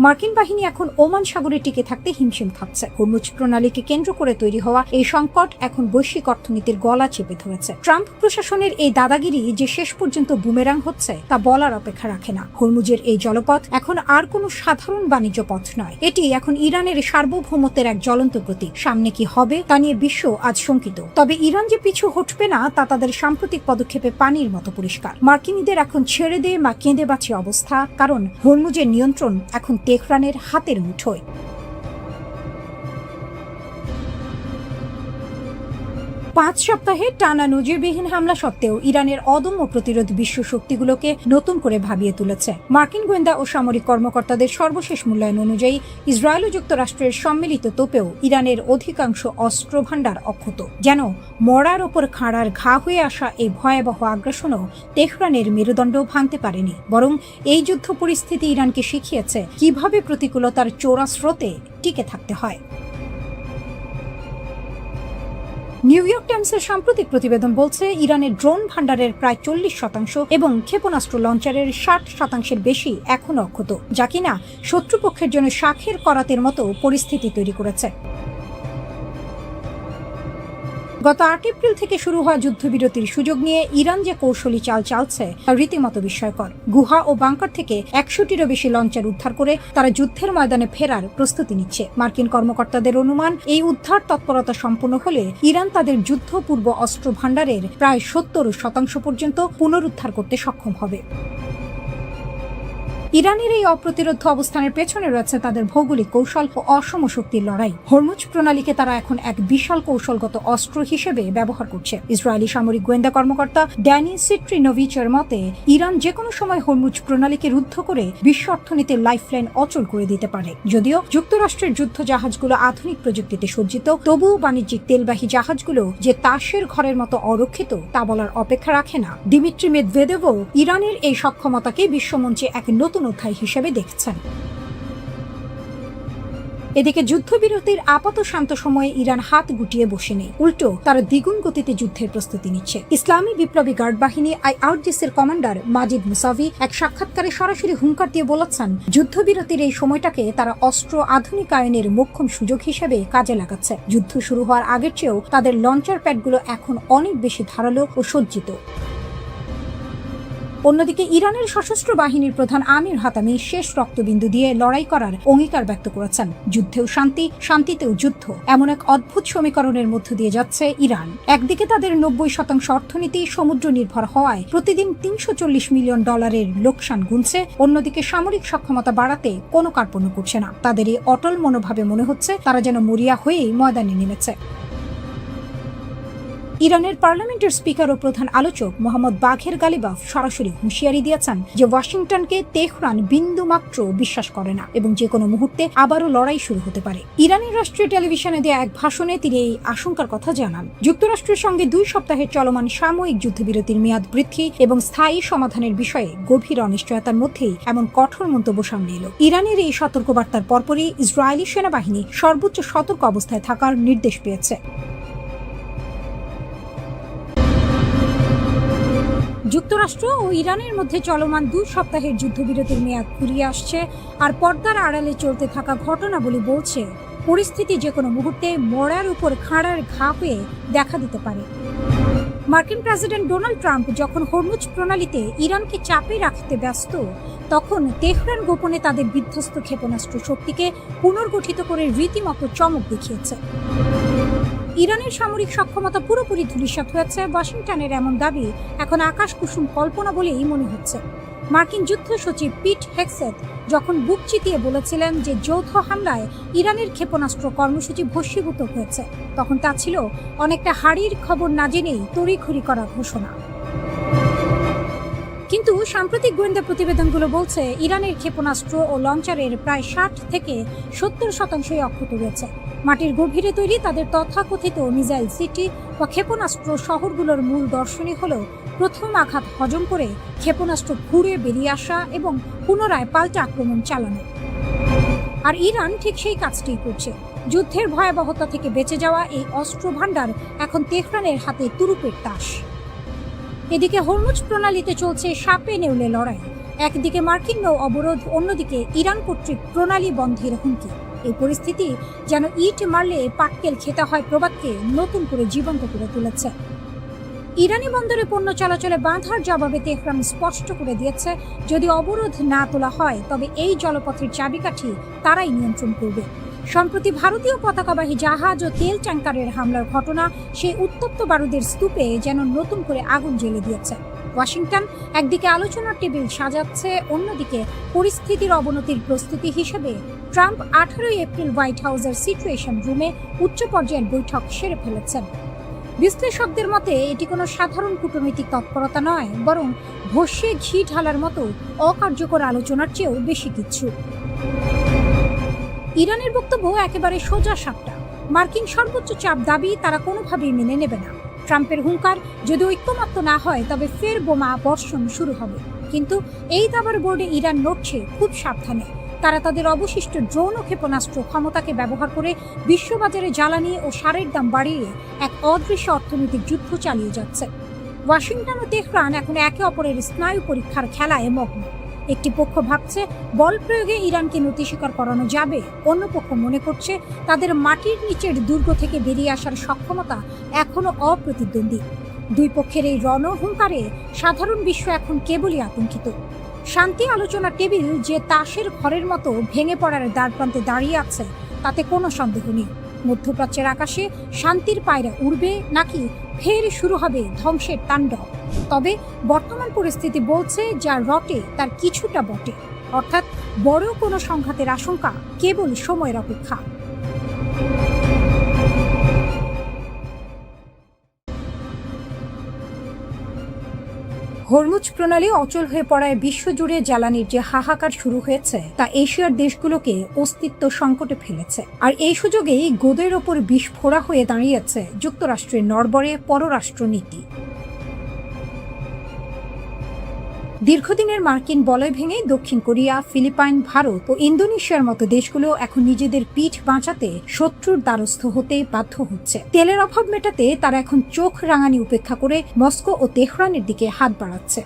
মার্কিন বাহিনী এখন ওমান সাগরে টিকে থাকতে হিমশিম খাচ্ছে। হরমুজ প্রণালীকে কেন্দ্র করে তৈরি হওয়া এই সংকট এখন বৈশ্বিক অর্থনীতির গলা চেপে ধরেছে। ট্রাম্প প্রশাসনের এই দাদাগিরি যে শেষ পর্যন্ত বুমেরাং হচ্ছে তা বলার অপেক্ষা রাখে না। হরমুজের এই জলপথ এখন আর কোনো সাধারণ বাণিজ্য পথ নয়, এটি এখন ইরানের সার্বভৌমত্বের এক জ্বলন্ত প্রতীক। সামনে কি হবে তা নিয়ে বিশ্ব আজ শঙ্কিত। তবে ইরান যে পিছু হটবে না তা তাদের সাম্প্রতিক পদক্ষেপে পানির মতো পরিষ্কার। মার্কিনীদের এখন ছেড়ে দে বা কেঁদে বাঁচে অবস্থা, কারণ হরমুজের নিয়ন্ত্রণ এখন তেহরানের হাতের মুঠোয়। 5 সপ্তাহে টানা নজিরবিহীন হামলা সত্ত্বেও ইরানের অদম্য প্রতিরোধ বিশ্ব শক্তিগুলোকে নতুন করে ভাবিয়ে তুলেছে। মার্কিন গোয়েন্দা ও সামরিক কর্মকর্তাদের সর্বশেষ মূল্যায়ন অনুযায়ী ইসরায়েল ও যুক্তরাষ্ট্রের সম্মিলিত তোপেও ইরানের অধিকাংশ অস্ত্র ভাণ্ডার অক্ষত। যেন মরার ওপর খাড়ার ঘা হয়ে আসা এই ভয়াবহ আগ্রাসনও তেহরানের মেরুদণ্ড ভাঙতে পারেনি, বরং এই যুদ্ধ পরিস্থিতি ইরানকে শিখিয়েছে কিভাবে প্রতিকূলতার চোরা স্রোতে টিকে থাকতে হয়। নিউ ইয়র্ক টাইমসের সাম্প্রতিক প্রতিবেদন বলছে ইরানের ড্রোন ভাণ্ডারের প্রায় 40% এবং ক্ষেপণাস্ত্র লঞ্চারের 60% বেশি এখনও অক্ষত, যা কিনা শত্রুপক্ষের জন্য শাখের করাতের মতো পরিস্থিতি তৈরি করেছে। গত 8 এপ্রিল থেকে শুরু হওয়া যুদ্ধবিরতির সুযোগ নিয়ে ইরান যে কৌশলী চাল চালছে তা রীতিমতো বিস্ময়কর। গুহা ও বাংকার থেকে 100টিরও বেশি লঞ্চার উদ্ধার করে তারা যুদ্ধের ময়দানে ফেরার প্রস্তুতি নিচ্ছে। মার্কিন কর্মকর্তাদের অনুমান এই উদ্ধার তৎপরতা সম্পূর্ণ হলে ইরান তাদের যুদ্ধপূর্ব অস্ত্র ভাণ্ডারের প্রায় 70% পর্যন্ত পুনরুদ্ধার করতে সক্ষম হবে। ইরানের এই অপ্রতিরোধ অবস্থানের পেছনে রয়েছে তাদের ভৌগোলিক কৌশল ও অসম শক্তির লড়াই। হরমুজ প্রণালীকে তারা এখন এক বিশাল কৌশলগত অস্ত্র হিসেবে ব্যবহার করছে। ইসরায়েলি সামরিক গোয়েন্দা কর্মকর্তা ড্যানি সিট্রিনোভিচের মতে ইরান যে কোনো সময় হরমুজ প্রণালীকে রুদ্ধ করে বিশ্ব অর্থনীতির লাইফলাইন অচল করে দিতে পারে। যদিও যুক্তরাষ্ট্রের যুদ্ধ জাহাজগুলো আধুনিক প্রযুক্তিতে সজ্জিত, তবুও বাণিজ্যিক তেলবাহী জাহাজগুলো যে তাসের ঘরের মতো অরক্ষিত তা বলার অপেক্ষা রাখে না। দিমিত্রি মেদভেদেভও ইরানের এই সক্ষমতাকে বিশ্বমঞ্চে এক নতুন অধ্যায় হিসেবে দেখছেন। এদিকে যুদ্ধবিরতির আপাত শান্ত সময়ে ইরান হাত গুটিয়ে বসে নেই, উল্টো তারা দ্বিগুণ গতিতে যুদ্ধের প্রস্তুতি নিচ্ছে। ইসলামী বিপ্লবী গার্ড বাহিনী IRGC-র কমান্ডার মাজিদ মুসাভি এক সাক্ষাৎকারে সরাসরি হুঙ্কার দিয়ে বলেছেন, যুদ্ধবিরতির এই সময়টাকে তারা অস্ত্র আধুনিকায়নের মোক্ষম সুযোগ হিসেবে কাজে লাগাচ্ছে। যুদ্ধ শুরু হওয়ার আগের চেয়েও তাদের লঞ্চার প্যাডগুলো এখন অনেক বেশি ধারালো ও সজ্জিত। অন্যদিকে ইরানের সশস্ত্র বাহিনীর প্রধান আমির হাতামি শেষ রক্তবিন্দু দিয়ে লড়াই করার অঙ্গীকার ব্যক্ত করেছেন। যুদ্ধেও শান্তি, শান্তিতেও যুদ্ধ, এমন এক অদ্ভুত সমীকরণের মধ্য দিয়ে যাচ্ছে ইরান। একদিকে তাদের 90% অর্থনীতি সমুদ্র নির্ভর হওয়ায় প্রতিদিন $340 মিলিয়ন লোকসান গুনছে, অন্যদিকে সামরিক সক্ষমতা বাড়াতে কোনো কার্পণ্য করছে না। তাদের এই অটল মনোভাবে মনে হচ্ছে তারা যেন মরিয়া হয়েই ময়দানে নেমেছে। ইরানের পার্লামেন্টের স্পিকার ও প্রধান আলোচক মোহাম্মদ বাঘের গালিবাফ সরাসরি হুঁশিয়ারি দিয়েছেন যে ওয়াশিংটনকে তেহরান বিন্দু মাত্র বিশ্বাস করে না এবং যে কোনো মুহূর্তে আবারও লড়াই শুরু হতে পারে। ইরানের রাষ্ট্রীয় টেলিভিশনে দেয়া এক ভাষণে তিনি এই আশঙ্কার কথা জানান। যুক্তরাষ্ট্রের সঙ্গে 2 সপ্তাহের চলমান সাময়িক যুদ্ধবিরতির মেয়াদ বৃদ্ধি এবং স্থায়ী সমাধানের বিষয়ে গভীর অনিশ্চয়তার মধ্যেই এমন কঠোর মন্তব্য সামনে এলো। ইরানের এই সতর্কবার্তার পরপরই ইসরায়েলি সেনাবাহিনী সর্বোচ্চ সতর্ক অবস্থায় থাকার নির্দেশ পেয়েছে। যুক্তরাষ্ট্র ও ইরানের মধ্যে চলমান 2 সপ্তাহের যুদ্ধবিরতির মেয়াদ ফুরিয়ে আসছে, আর পর্দার আড়ালে চলতে থাকা ঘটনাবলী বলছে পরিস্থিতি যে কোনো মুহূর্তে মরার উপর খাঁড়ার ঘা হয়ে দেখা দিতে পারে। মার্কিন প্রেসিডেন্ট ডোনাল্ড ট্রাম্প যখন হরমুজ প্রণালীতে ইরানকে চাপে রাখতে ব্যস্ত, তখন তেহরান গোপনে তাদের বিধ্বস্ত ক্ষেপণাস্ত্র শক্তিকে পুনর্গঠিত করে রীতিমতো চমক দেখিয়েছে। ইরানের সামরিক সক্ষমতা পুরোপুরি ধূলিসাৎ হয়েছে, ওয়াশিংটনের এমন দাবি এখন আকাশ কুসুম কল্পনা বলেই মনে হচ্ছে। মার্কিন যুদ্ধ সচিব পিট হেগসেথ যখন বুক চিতিয়ে বলেছিলেন যে যৌথ হামলায় ইরানের ক্ষেপণাস্ত্র কর্মসূচি ভস্মীভূত হয়েছে, তখন তা ছিল অনেকটা হাড়ির খবর না জেনেই তড়িঘড়ি করা ঘোষণা। কিন্তু সাম্প্রতিক গোয়েন্দা প্রতিবেদনগুলো বলছে ইরানের ক্ষেপণাস্ত্র ও লঞ্চারের প্রায় 60 থেকে 70% অক্ষত রয়েছে। মাটির গভীরে তৈরি তাদের তথাকথিত মিসাইল সিটি বা ক্ষেপণাস্ত্র শহরগুলোর মূল দর্শনই হল প্রথম আঘাত হজম করে ক্ষেপণাস্ত্র ঘুরে বেরিয়ে আসা এবং পুনরায় পাল্টা আক্রমণ চালানো। আর ইরান ঠিক সেই কাজটিই করছে। যুদ্ধের ভয়াবহতা থেকে বেঁচে যাওয়া এই অস্ত্র ভাণ্ডার এখন তেহরানের হাতে তুরুপের তাস। এদিকে হরমুজ প্রণালীতে চলছে সাপে নেউলে লড়াই। একদিকে মার্কিন নৌ অবরোধ, অন্যদিকে ইরান কর্তৃক প্রণালী বন্ধের হুমকি। এই পরিস্থিতি যেন ইট মারলে পাটকেল খেতে হয় প্রবাদকে নতুন করে জীবন্ত করে তুলেছে। ইরানি বন্দরে পণ্য চলাচলে বাঁধার জবাবে তেহরান স্পষ্ট করে দিয়েছে, যদি অবরোধ না তোলা হয় তবে এই জলপথের চাবিকাঠি তারাই নিয়ন্ত্রণ করবে। সম্প্রতি ভারতীয় পতাকাবাহী জাহাজ ও তেল ট্যাঙ্কারের হামলার ঘটনা সেই উত্তপ্ত বারুদের স্তূপে যেন নতুন করে আগুন জ্বেলে দিয়েছে। ওয়াশিংটন একদিকে আলোচনার টেবিল সাজাচ্ছে, অন্যদিকে পরিস্থিতির অবনতির প্রস্তুতি হিসেবে ট্রাম্প 18 এপ্রিল হোয়াইট হাউসের সিচুয়েশন রুমে উচ্চ পর্যায়ের বৈঠক সেরে ফেলেছেন। বিশ্লেষকদের মতে এটি কোনো সাধারণ কূটনৈতিক তৎপরতা নয়, বরং ভস্যে ঘি ঢালার মতো অকার্যকর আলোচনার চেয়েও বেশি কিছু। ইরানের বক্তব্য একেবারে সোজা সাপটা। মার্কিন সর্বোচ্চ চাপ দাবি তারা কোনোভাবেই মেনে নেবে না। ট্রাম্পের হুঙ্কার, যদি ঐক্যমত্য না হয় তবে ফের বোমা বর্ষণ শুরু হবে। কিন্তু এই দাবার বোর্ডে ইরান নড়ছে খুব সাবধানে। তারা তাদের অবশিষ্ট ড্রোন ও ক্ষেপণাস্ত্র ক্ষমতাকে ব্যবহার করে বিশ্ববাজারে জ্বালানি ও সারের দাম বাড়িয়ে এক অদৃশ্য অর্থনৈতিক যুদ্ধ চালিয়ে যাচ্ছে। ওয়াশিংটন ও তেহরান এখন একে অপরের স্নায়ু পরীক্ষার খেলায় মগ্ন। একটি পক্ষ ভাবছে বল প্রয়োগে ইরানকে নতি স্বীকার করানো যাবে, অন্য পক্ষ মনে করছে তাদের মাটির নিচের দুর্গ থেকে বেরিয়ে আসার সক্ষমতা এখনো অপ্রতিদ্বন্দ্বী। দুই পক্ষের এই রণহুঙ্কারে সাধারণ বিশ্ব এখন কেবলই আতঙ্কিত। শান্তি আলোচনার টেবিল যে তাসের ঘরের মতো ভেঙে পড়ার দ্বারপ্রান্তে দাঁড়িয়ে আছে তাতে কোনো সন্দেহ নেই। মধ্যপ্রাচ্যের আকাশে শান্তির পায়রা উড়বে নাকি ফের শুরু হবে ধ্বংসের তাণ্ডব। তবে বর্তমান পরিস্থিতি বলছে যা রটে তার কিছুটা বটে, অর্থাৎ বড় কোনো সংঘাতের আশঙ্কা কেবল সময়ের অপেক্ষা। হরমুজ প্রণালী অচল হয়ে পড়ায় বিশ্বজুড়ে জ্বালানির যে হাহাকার শুরু হয়েছে তা এশিয়ার দেশগুলোকে অস্তিত্ব সংকটে ফেলেছে। আর এই সুযোগেই গোদের ওপর বিস্ফোরা হয়ে দাঁড়িয়েছে যুক্তরাষ্ট্রের নড়বড়ে পররাষ্ট্রনীতি। দীর্ঘদিনের মার্কিন বলয় ভেঙে দক্ষিণ কোরিয়া, ফিলিপাইন, ভারত ও ইন্দোনেশিয়ার মতো দেশগুলো এখন নিজেদের পিঠ বাঁচাতে শত্রুর দ্বারস্থ হতে বাধ্য হচ্ছে। তেলের অভাব মেটাতে তারা এখন চোখ রাঙানি উপেক্ষা করে মস্কো ও তেহরানের দিকে হাত বাড়াচ্ছে।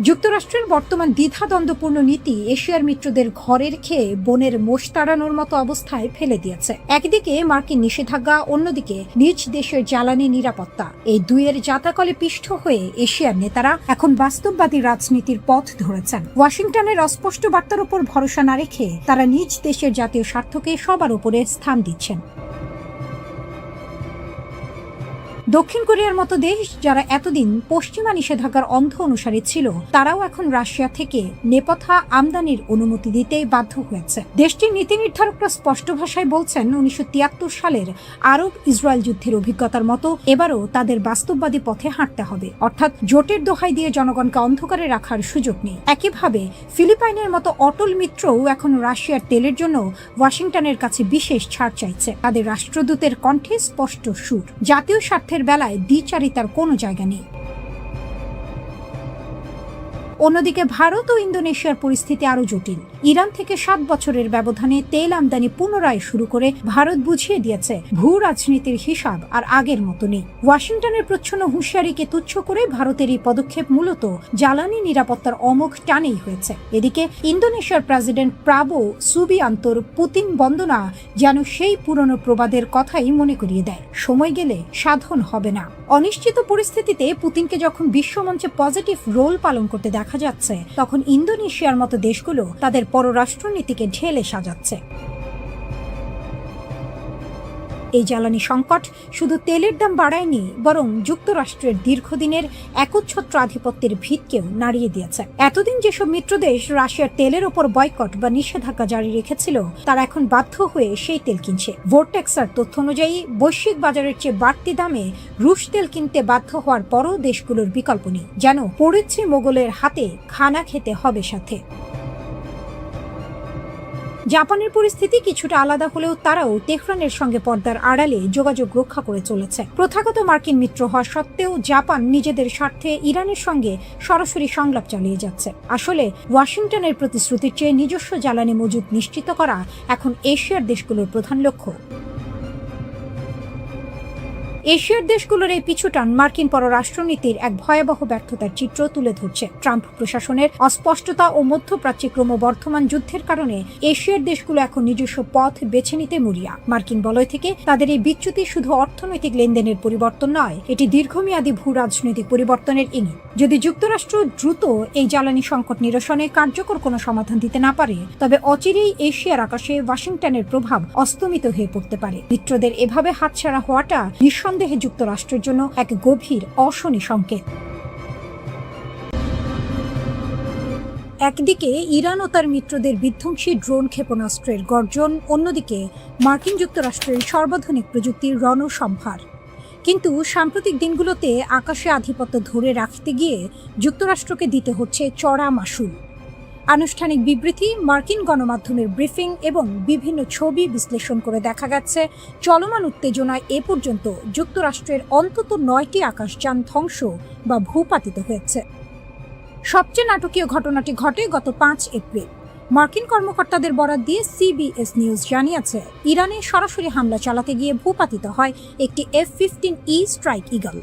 যুক্তরাষ্ট্রের বর্তমান দ্বিধাদ্বন্দ্বপূর্ণ নীতি এশিয়ার মিত্রদের ঘরের খেয়ে বনের মোষ তাড়ানোর মতো অবস্থায় ফেলে দিয়েছে। একদিকে মার্কিন নিষেধাজ্ঞা, অন্যদিকে নিজ দেশের জ্বালানি নিরাপত্তা, এই দুইয়ের জাতাকলে পিষ্ট হয়ে এশিয়ার নেতারা এখন বাস্তববাদী রাজনীতির পথ ধরেছেন। ওয়াশিংটনের অস্পষ্ট বার্তার উপর ভরসা না রেখে তারা নিজ দেশের জাতীয় স্বার্থকে সবার উপরে স্থান দিচ্ছেন। দক্ষিণ কোরিয়ার মতো দেশ, যারা এতদিন পশ্চিমা নিষেধাজ্ঞার অন্ধ অনুসারী ছিল, তারাও এখন রাশিয়া থেকে নেপথ্যা আমদানির অনুমতি দিতে বাধ্য হয়েছে। দেশটির নীতি নির্ধারকরা স্পষ্ট ভাষায় বলছেন, 1973 সালের আরব ইসরায়েল যুদ্ধের অভিজ্ঞতার মতো এবারও তাদের বাস্তববাদী পথে হাঁটতে হবে, অর্থাৎ জোটের দোহাই দিয়ে জনগণকে অন্ধকারে রাখার সুযোগ নেই। একইভাবে ফিলিপাইনের মতো অটল মিত্রও এখন রাশিয়ার তেলের জন্য ওয়াশিংটনের কাছে বিশেষ ছাড় চাইছে। তাদের রাষ্ট্রদূতের কণ্ঠে স্পষ্ট সুর, জাতীয় স্বার্থে বেলায় দ্বিচারিতার কোনো জায়গা নেই। অন্যদিকে ভারত ও ইন্দোনেশিয়ার পরিস্থিতি আরো জটিল। ইরান থেকে 7 বছরের ব্যবধানে তেল আমদানি পুনরায় শুরু করে ভারত বুঝিয়ে দিয়েছে ভূ রাজনীতির হিসাব আর আগের মতো নেই। ওয়াশিংটনের প্রচ্ছন্ন হুঁশিয়ারিকে তুচ্ছ করে ভারতের এই পদক্ষেপ মূলত জ্বালানি নিরাপত্তার অমোঘ টানেই হয়েছে। এদিকে ইন্দোনেশিয়ার প্রেসিডেন্ট প্রাবো সুবিয়ান্তোর পুতিন বন্দনা যেন সেই পুরনো প্রবাদের কথাই মনে করিয়ে দেয়, সময় গেলে সাধন হবে না। অনিশ্চিত পরিস্থিতিতে পুতিনকে যখন বিশ্বমঞ্চে পজিটিভ রোল পালন করতে দেখা যাচ্ছে, তখন ইন্দোনেশিয়ার মতো দেশগুলো তাদের পররাষ্ট্রনীতিকে ঢেলে সাজাচ্ছে। এই জ্বালানি সংকট শুধু তেলের দাম বাড়ায়নি, বরং যুক্তরাষ্ট্রের দীর্ঘদিনের একচ্ছত্র আধিপত্যের ভিতকেও নাড়িয়ে দিয়েছে। এতদিন যেসব মিত্রদেশ রাশিয়ার তেলের ওপর বয়কট বা নিষেধাজ্ঞা জারি রেখেছিল, তারা এখন বাধ্য হয়ে সেই তেল কিনছে। ভোর্টেক্সের তথ্য অনুযায়ী বৈশ্বিক বাজারের চেয়ে বাড়তি দামে রুশ তেল কিনতে বাধ্য হওয়ার পরও দেশগুলোর বিকল্প নেই, যেন পড়েছে মোগলের হাতে খানা খেতে হবে সাথে। জাপানের পরিস্থিতি কিছুটা আলাদা হলেও তারাও তেহরানের সঙ্গে পর্দার আড়ালে যোগাযোগ রক্ষা করে চলেছে। প্রথাগত মার্কিন মিত্র হওয়া সত্ত্বেও জাপান নিজেদের স্বার্থে ইরানের সঙ্গে সরাসরি সংলাপ চালিয়ে যাচ্ছে। আসলে ওয়াশিংটনের প্রতিশ্রুতির চেয়ে নিজস্ব জ্বালানি মজুত নিশ্চিত করা এখন এশিয়ার দেশগুলোর প্রধান লক্ষ্য। এশিয়ার দেশগুলোর এই পিছুটান মার্কিন পররাষ্ট্রনীতির এক ভয়াবহ ব্যর্থতার চিত্র তুলে ধরছে। ট্রাম্প প্রশাসনের অস্পষ্টতা ও মধ্যপ্রাচ্যে ক্রমবর্ধমান যুদ্ধের কারণে এশিয়ার দেশগুলো এখন নিজস্ব পথ বেছে নিতে মরিয়া। মার্কিন বলয় থেকে তাদের এই বিচ্যুতি শুধু অর্থনৈতিক লেনদেনের পরিবর্তন নয়, এটি দীর্ঘমেয়াদী ভূ রাজনৈতিক পরিবর্তনের ইঙ্গিত। যদি যুক্তরাষ্ট্র দ্রুত এই জ্বালানি সংকট নিরসনে কার্যকর কোনো সমাধান দিতে না পারে, তবে অচিরেই এশিয়ার আকাশে ওয়াশিংটনের প্রভাব অস্তমিত হয়ে পড়তে পারে। মিত্রদের এভাবে হাতছাড়া হওয়াটা নিঃসন্দেহে যুক্তরাষ্ট্রের জন্য এক গভীর অশনি সংকেত। একদিকে ইরান ও তার মিত্রদের বিধ্বংসী ড্রোন ক্ষেপণাস্ত্রের গর্জন, অন্যদিকে মার্কিন যুক্তরাষ্ট্রের সর্বাধুনিক প্রযুক্তির রণসম্ভার। কিন্তু সাম্প্রতিক দিনগুলোতে আকাশে আধিপত্য ধরে রাখতে গিয়ে যুক্তরাষ্ট্রকে দিতে হচ্ছে চড়া মাশুল। আনুষ্ঠানিক বিবৃতি, মার্কিন গণমাধ্যমের ব্রিফিং এবং বিভিন্ন ছবি বিশ্লেষণ করে দেখা গেছে, চলমান উত্তেজনায় এ পর্যন্ত যুক্তরাষ্ট্রের অন্তত 9টি আকাশযান ধ্বংস বা ভূপাতিত হয়েছে। সবচেয়ে নাটকীয় ঘটনাটি ঘটে গত 5 এপ্রিল। মার্কিন কর্মকর্তাদের বরাত দিয়ে সিবিএস নিউজ জানিয়েছে, ইরানে সরাসরি হামলা চালাতে গিয়ে ভূপাতিত হয় একটি F-15E স্ট্রাইক ঈগল।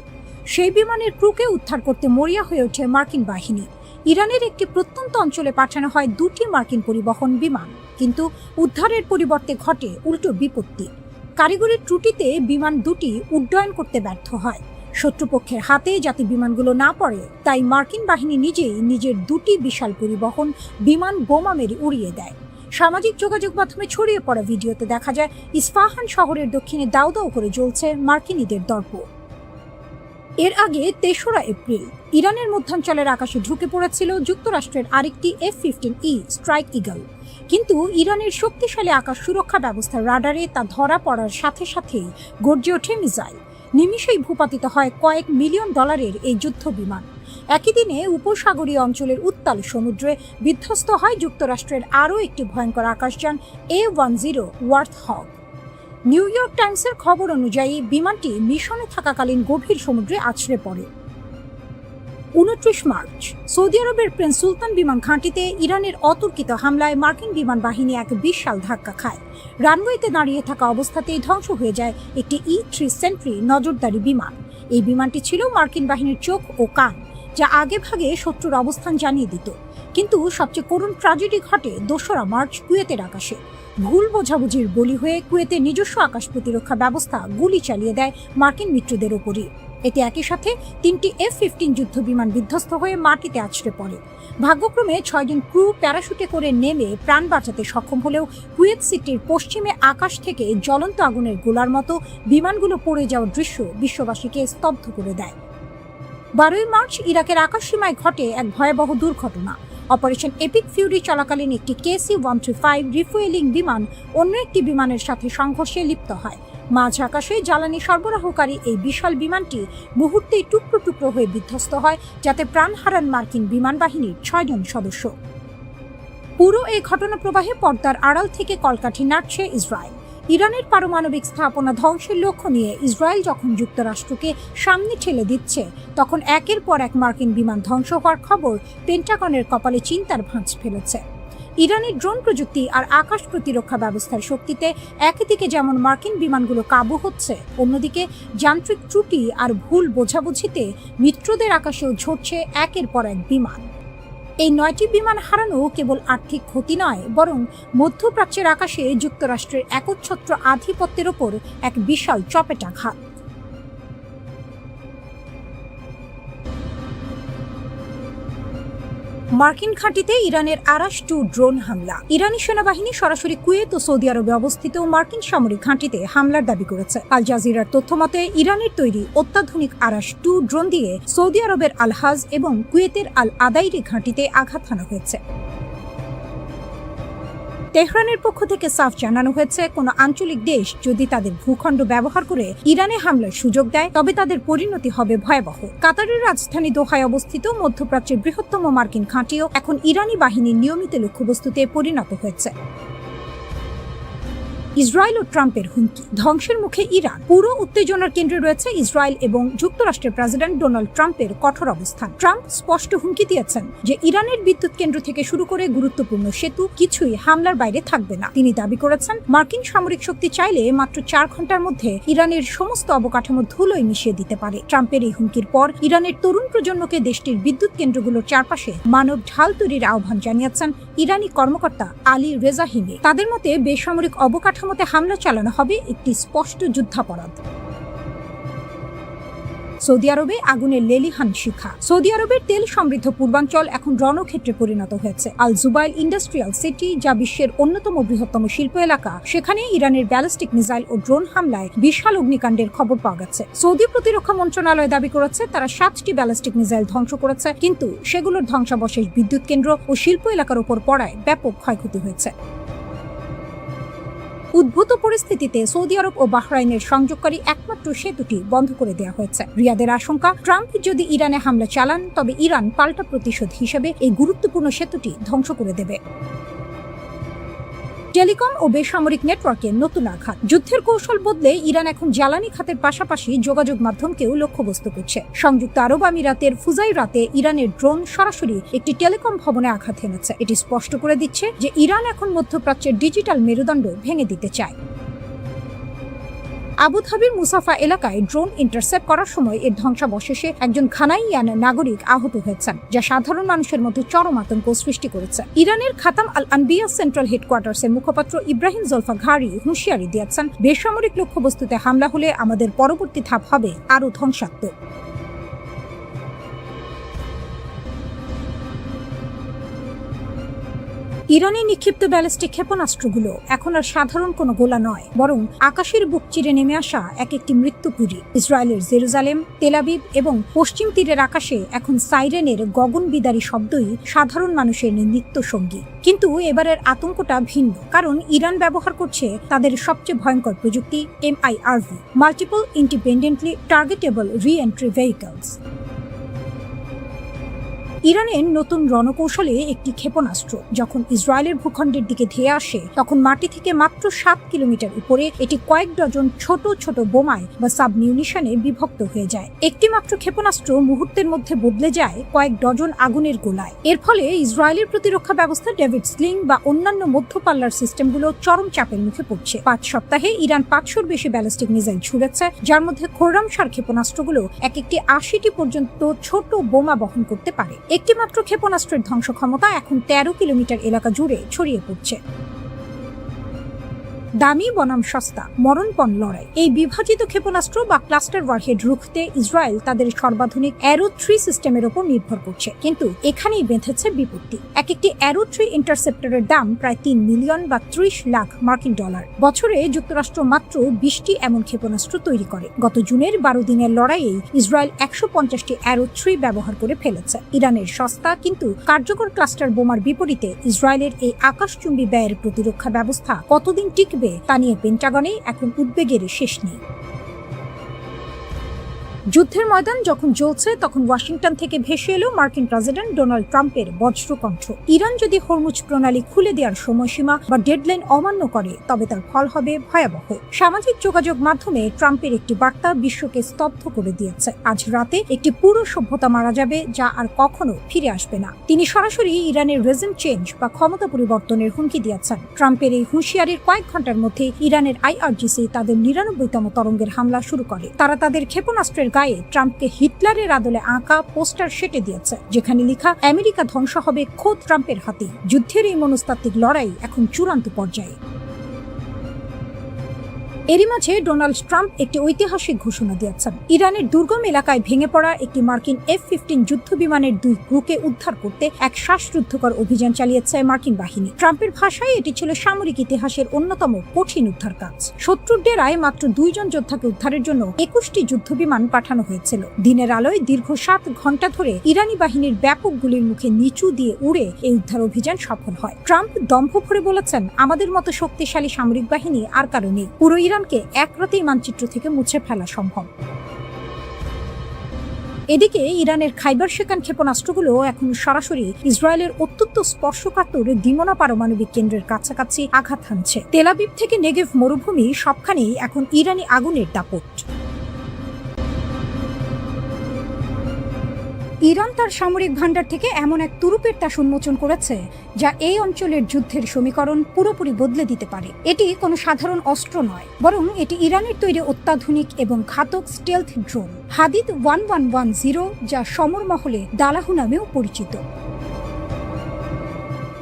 সেই বিমানের ক্রুকে উদ্ধার করতে মরিয়া হয়ে ওঠে মার্কিন বাহিনী। ইরানের একটি প্রত্যন্ত অঞ্চলে পাঠানো হয় 2টি মার্কিন পরিবহন বিমান, কিন্তু উদ্ধারের পরিবর্তে ঘটে উল্টো বিপত্তি। কারিগরি ত্রুটিতে বিমান দুটি উড্ডয়ন করতে ব্যর্থ হয়। শত্রুপক্ষের হাতে যাতে বিমানগুলো না পড়ে, তাই মার্কিন বাহিনী নিজেই নিজের 2টি বিশাল পরিবহন বিমান বোমা মেরে উড়িয়ে দেয়। সামাজিক যোগাযোগ মাধ্যমে ছড়িয়ে পড়া ভিডিওতে দেখা যায় ইস্পাহান শহরের দক্ষিণে দাউ দাউ করে জ্বলছে মার্কিনীদের দর্প। এর আগে 3রা এপ্রিল ইরানের মধ্যাঞ্চলের আকাশে ঢুকে পড়েছিল যুক্তরাষ্ট্রের আরেকটি F-15E স্ট্রাইক ঈগল, কিন্তু ইরানের শক্তিশালী আকাশ সুরক্ষা ব্যবস্থার রাডারে তা ধরা পড়ার সাথে সাথেই গর্জে ওঠে মিসাইল। নিমিষেই ভূপাতিত হয় কয়েক মিলিয়ন ডলারের এই যুদ্ধ বিমান। একই দিনে উপসাগরীয় অঞ্চলের উত্তাল সমুদ্রে বিধ্বস্ত হয় যুক্তরাষ্ট্রের আরও একটি ভয়ঙ্কর আকাশযান A-10 ওয়ার্থহগ। নিউ ইয়র্ক টাইমসের খবর অনুযায়ী বিমানটি মিশনে থাকাকালীন গভীর সমুদ্রে আছড়ে পড়ে। 29 মার্চ সৌদি আরবের প্রিন্স সুলতান বিমান ঘাঁটিতে ইরানের অতর্কিত হামলায় মার্কিন বিমান বাহিনী এক বিশাল ধাক্কা খায়। রানওয়েতে দাঁড়িয়ে থাকা অবস্থাতেই ধ্বংস হয়ে যায় একটি E-3 সেন্ট্রি নজরদারি বিমান। এই বিমানটি ছিল মার্কিন বাহিনীর চোখ ও কান, যা আগে ভাগে শত্রুর অবস্থান জানিয়ে দিত। কিন্তু সবচেয়ে করুণ ট্র্যাজেডি ঘটে 2 মার্চ কুয়েতের আকাশে। ভুল বোঝাবুঝির বলি হয়ে কুয়েতের নিজস্ব আকাশ প্রতিরক্ষা ব্যবস্থা গুলি চালিয়ে দেয় মার্কিন মিত্রদের ওপরই। এতে একই সাথে 3টি F-15 যুদ্ধ বিমান বিধ্বস্ত হয়ে মাটিতে আছড়ে পড়ে। ভাগ্যক্রমে 6 জন ক্রু প্যারাশুটে করে নেমে প্রাণ বাঁচাতে সক্ষম হলেও কুয়েত সিটির পশ্চিমে আকাশ থেকে জ্বলন্ত আগুনের গোলার মতো বিমানগুলো পড়ে যাওয়ার দৃশ্য বিশ্ববাসীকে স্তব্ধ করে দেয়। 12 মার্চ ইরাকের আকাশসীমায় ঘটে এক ভয়াবহ দুর্ঘটনা। অপারেশন এপিক ফিউরি চলাকালীন একটি KC-135 রিফুয়েলিং বিমান অন্য একটি বিমানের সাথে সংঘর্ষে লিপ্ত হয়। মাঝ আকাশে জ্বালানি সরবরাহকারী এই বিশাল বিমানটি মুহূর্তেই টুকরো টুকরো হয়ে বিধ্বস্ত হয়, যাতে প্রাণ হারান মার্কিন বিমান বাহিনীর 6 জন সদস্য। পুরো এই ঘটনা প্রবাহে পর্দার আড়াল থেকে কলকাঠি নাড়ছে ইসরায়েল। ইরানের পারমাণবিক স্থাপনা ধ্বংসের লক্ষ্য নিয়ে ইসরায়েল যখন যুক্তরাষ্ট্রকে সামনে ঠেলে দিচ্ছে, তখন একের পর এক মার্কিন বিমান ধ্বংস হওয়ার খবর পেন্টাগনের কপালে চিন্তার ভাঁজ ফেলেছে। ইরানের ড্রোন প্রযুক্তি আর আকাশ প্রতিরক্ষা ব্যবস্থার শক্তিতে একদিকে যেমন মার্কিন বিমানগুলো কাবু হচ্ছে, অন্যদিকে যান্ত্রিক ত্রুটি আর ভুল বোঝাবুঝিতে মিত্রদের আকাশেও ঝরছে একের পর এক বিমান। এই 9টি বিমান হারানো কেবল আর্থিক ক্ষতি নয়, বরং মধ্যপ্রাচ্যের আকাশে যুক্তরাষ্ট্রের একচ্ছত্র আধিপত্যের ওপর এক বিশাল চপেটাঘাত। মার্কিন ঘাঁটিতে ইরানের আরাশ-2 ড্রোন হামলা। ইরানি সেনাবাহিনী সরাসরি কুয়েত ও সৌদি আরবে অবস্থিত মার্কিন সামরিক ঘাঁটিতে হামলার দাবি করেছে। আল জাজিরার তথ্যমতে ইরানের তৈরি অত্যাধুনিক আরাশ-2 ড্রোন দিয়ে সৌদি আরবের আল-হাজ এবং কুয়েতের আল-আদাইরি ঘাঁটিতে আঘাত হানা হয়েছে। তেহরানের পক্ষ থেকে সাফ জানানো হয়েছে, কোনো আঞ্চলিক দেশ যদি তাদের ভূখণ্ড ব্যবহার করে ইরানে হামলার সুযোগ দেয়, তবে তাদের পরিণতি হবে ভয়াবহ। কাতারের রাজধানী দোহায় অবস্থিত মধ্যপ্রাচ্যের বৃহত্তম মার্কিন ঘাঁটিও এখন ইরানি বাহিনীর নিয়মিত লক্ষ্যবস্তুতে পরিণত হয়েছে। ইসরায়েল ও ট্রাম্পের হুমকি, ধ্বংসের মুখে ইরান। পুরো উত্তেজনার কেন্দ্রে রয়েছে ইসরায়েল এবং যুক্তরাষ্ট্রের প্রেসিডেন্ট ডোনাল্ড ট্রাম্পের কঠোর অবস্থান। ট্রাম্প স্পষ্ট হুমকি দিয়েছেন যে ইরানের বিদ্যুৎ কেন্দ্র থেকে শুরু করে গুরুত্বপূর্ণ সেতু কিছুই হামলার বাইরে থাকবে না। তিনি দাবি করেছেন, মার্কিন সামরিক শক্তি চাইলে মাত্র 4 ঘন্টার মধ্যে ইরানের সমস্ত অবকাঠামো ধুলোয় মিশিয়ে দিতে পারে। ট্রাম্পের এই হুমকির পর ইরানের তরুণ প্রজন্মকে দেশটির বিদ্যুৎ কেন্দ্রগুলোর চারপাশে মানব ঢাল তৈরির আহ্বান জানিয়েছেন ইরানি কর্মকর্তা আলী রেজাহিমি। তাদের মতে বেসামরিক অবকাঠামোতে হামলা চালানো হবে একটি স্পষ্ট যুদ্ধাপরাধ। সৌদি আরবে আগুনের লেলিহান শিখা। সৌদি আরবের তেল সমৃদ্ধ পূর্বাঞ্চল এখন রণক্ষেত্রে পরিণত হয়েছে। আল জুবাইল ইন্ডাস্ট্রিয়াল সিটি, যা বিশ্বের অন্যতম বৃহত্তম শিল্প এলাকা, সেখানে ইরানের ব্যালিস্টিক মিসাইল ও ড্রোন হামলায় বিশাল অগ্নিকাণ্ডের খবর পাওয়া গেছে। সৌদি প্রতিরক্ষা মন্ত্রণালয় দাবি করেছে তারা 7টি ব্যালিস্টিক মিসাইল ধ্বংস করেছে, কিন্তু সেগুলোর ধ্বংসাবশেষ বিদ্যুৎ কেন্দ্র ও শিল্প এলাকার উপর পড়ায় ব্যাপক ক্ষয়ক্ষতি হয়েছে। উদ্ভূত পরিস্থিতিতে সৌদি আরব ও বাহরাইনের সংযোগকারী একমাত্র সেতুটি বন্ধ করে দেওয়া হয়েছে। রিয়াদের আশঙ্কা, ট্রাম্প যদি ইরানে হামলা চালান, তবে ইরান পাল্টা প্রতিশোধ হিসেবে এই গুরুত্বপূর্ণ সেতুটি ধ্বংস করে দেবে। টেলিকম ও বেসামরিক নেটওয়ার্কে নতুন আঘাত। যুদ্ধের কৌশল বদলে ইরান এখন জ্বালানি খাতের পাশাপাশি যোগাযোগ মাধ্যমকেও লক্ষ্যবস্তু করছে। সংযুক্ত আরব আমিরাতের ফুজাইরাতে ইরানের ড্রোন সরাসরি একটি টেলিকম ভবনে আঘাত হেনেছে। এটি স্পষ্ট করে দিচ্ছে যে ইরান এখন মধ্যপ্রাচ্যের ডিজিটাল মেরুদণ্ড ভেঙে দিতে চায়। আবুধাবির মুসাফা এলাকায় ড্রোন ইন্টারসেপ্ট করার সময় এর ধ্বংসাবশেষে একজন ঘানাইয়ান নাগরিক আহত হয়েছেন, যা সাধারণ মানুষের মধ্যে চরম আতঙ্ক সৃষ্টি করেছে। ইরানের খাতাম আল আনবিয়া সেন্ট্রাল হেডকোয়ার্টার্সের মুখপাত্র ইব্রাহিম জোলফাঘারি হুঁশিয়ারি দিয়েছেন, বেসামরিক লক্ষ্যবস্তুতে হামলা হলে আমাদের পরবর্তী ধাপ হবে আরও ধ্বংসাত্মক। ইরানে নিক্ষিপ্ত ব্যালিস্টিক ক্ষেপণাস্ত্রগুলো এখন আর সাধারণ কোনো গোলা নয়, বরং আকাশের বুক চিরে নেমে আসা এক একটি মৃত্যুপুরী। ইসরায়েলের জেরুজালেম, তেল আবিব এবং পশ্চিম তীরের আকাশে এখন সাইরেনের গগনবিদারী শব্দই সাধারণ মানুষের নিত্য সঙ্গী। কিন্তু এবারের আতঙ্কটা ভিন্ন, কারণ ইরান ব্যবহার করছে তাদের সবচেয়ে ভয়ঙ্কর প্রযুক্তি MIRV, multiple independently targetable re-entry vehicles. ইরানের নতুন রণকৌশলে একটি ক্ষেপণাস্ত্র যখন ইসরায়েলের ভূখণ্ডের দিকে ধেয়ে আসে তখন মাটি থেকে মাত্র 7 কিলোমিটার উপরে এটি কয়েক ডজন ছোট ছোট বোমায় বা সাবমিউনিশনে বিভক্ত হয়ে যায়। একটি মাত্র ক্ষেপণাস্ত্র মুহূর্তের মধ্যে বদলে যায় কয়েক ডজন আগুনের গোলায়। এর ফলে ইসরায়েলের প্রতিরক্ষা ব্যবস্থা ডেভিড স্লিং বা অন্যান্য মধ্যপাল্লার সিস্টেমগুলো চরম চাপের মুখে পড়ছে। 5 সপ্তাহে ইরান 500-র বেশি ব্যালিস্টিক মিসাইল ছুড়েছে, যার মধ্যে খোরামশার ক্ষেপণাস্ত্রগুলো এক একটি 80টি পর্যন্ত ছোট বোমা বহন করতে পারে। একটি মাত্র ক্ষেপণাস্ত্রের ধ্বংস ক্ষমতা এখন 13 কিলোমিটার এলাকা জুড়ে ছড়িয়ে পড়ছে। দামি বনাম সস্তা, মরণপণ লড়াই। এই বিভাজিত ক্ষেপণাস্ত্র বা ক্লাস্টার ওয়ারহেড রুখতে ইসরায়েল তাদের সর্বাধুনিক অ্যারো 3 সিস্টেমের উপর নির্ভর করছে, কিন্তু এখানেই বেঁধেছে বিপত্তি। এক একটি অ্যারো 3 ইন্টারসেপ্টরের দাম প্রায় 3 মিলিয়ন বা 30 লাখ মার্কিন ডলার। বছরে যুক্তরাষ্ট্র মাত্র 20টি এমন ক্ষেপণাস্ত্র তৈরি করে। গত জুনের 12 দিনের লড়াইয়ে ইসরায়েল 150টি অ্যারো 3 ব্যবহার করে ফেলেছে। ইরানের সস্তা কিন্তু কার্যকর ক্লাস্টার বোমার বিপরীতে ইসরায়েলের এই আকাশচুম্বী ব্যয়ের প্রতিরক্ষা ব্যবস্থা কতদিন টিকবে তা নিয়ে পেন্টাগনে এখন উদ্বেগের শেষ নেই। যুদ্ধের ময়দান যখন জ্বলছে তখন ওয়াশিংটন থেকে ভেসে এলো মার্কিন প্রেসিডেন্ট ডোনাল্ড ট্রাম্পের বজ্রকণ্ঠ। ইরান যদি হরমুজ প্রণালী খুলে দেওয়ার সময়সীমা বা ডেডলাইন অমান্য করে তবে তার ফল হবে ভয়াবহ। সামাজিক যোগাযোগ মাধ্যমে ট্রাম্পের একটি বার্তা বিশ্বকে স্তব্ধ করে দিয়েছে। আজ রাতে একটি পুরো সভ্যতা মারা যাবে, যা আর কখনো ফিরে আসবে না। তিনি সরাসরি ইরানের রেজিম চেঞ্জ বা ক্ষমতা পরিবর্তনের হুমকি দিয়েছেন। ট্রাম্পের এই হুঁশিয়ারির কয়েক ঘন্টার মধ্যে ইরানের IRGC তাদের 99তম তরঙ্গের হামলা শুরু করে। তারা তাদের ক্ষেপণাস্ত্রের গায়ে ট্রাম্পকে হিটলারের আদলে আঁকা পোস্টার সেটে দিয়েছে, যেখানে লেখা আমেরিকা ধ্বংস হবে খোদ ট্রাম্পের হাতে। যুদ্ধের এই মনস্তাত্ত্বিক লড়াই এখন চূড়ান্ত পর্যায়ে। এরই মাঝে ডোনাল্ড ট্রাম্প একটি ঐতিহাসিক ঘোষণা দিয়েছেন। ইরানের দুর্গম এলাকায় ভেঙে পড়া একটি মার্কিন F-15 যুদ্ধ বিমানের 2 ক্রুকে উদ্ধার করতে এক শ্বাসরুদ্ধকর অভিযান চালিয়েছে মার্কিন বাহিনী। ট্রাম্পের ভাষায় এটি ছিল সামরিক ইতিহাসের অন্যতম কঠিন উদ্ধার কাজ। শত্রুর ডেরায় মাত্র 2 জন যোদ্ধাকে উদ্ধারের জন্য 21টি যুদ্ধ বিমান পাঠানো হয়েছিল। দিনের আলোয় দীর্ঘ 7 ঘন্টা ধরে ইরানি বাহিনীর ব্যাপক গুলির মুখে নিচু দিয়ে উড়ে এই উদ্ধার অভিযান সফল হয়। ট্রাম্প দম্ভ ভরে বলেছেন, আমাদের মতো শক্তিশালী সামরিক বাহিনী আর কারো নেই। পুরো ইরানকে এক রাতেই মানচিত্র থেকে মুছে ফেলা সম্ভব। এদিকে ইরানের খাইবার শেখান ক্ষেপণাস্ত্রগুলো এখন সরাসরি ইসরায়েলের অত্যন্ত স্পর্শকাতর দিমনা পারমাণবিক কেন্দ্রের কাছাকাছি আঘাত হানছে। তেল আবিব থেকে নেগেভ মরুভূমি সবখানেই এখন ইরানি আগুনের দাপট। ইরান তার সামরিক ভান্ডার থেকে এমন এক তুরুপের তাস উন্মোচন করেছে যা এই অঞ্চলের যুদ্ধের সমীকরণ পুরোপুরি বদলে দিতে পারে। এটি কোনো সাধারণ অস্ত্র নয়, বরং এটি ইরানের তৈরি অত্যাধুনিক এবং ঘাতক স্টেলথ ড্রোন হাদিদ 1110, যা সমর মহলে দালাহু নামেও পরিচিত।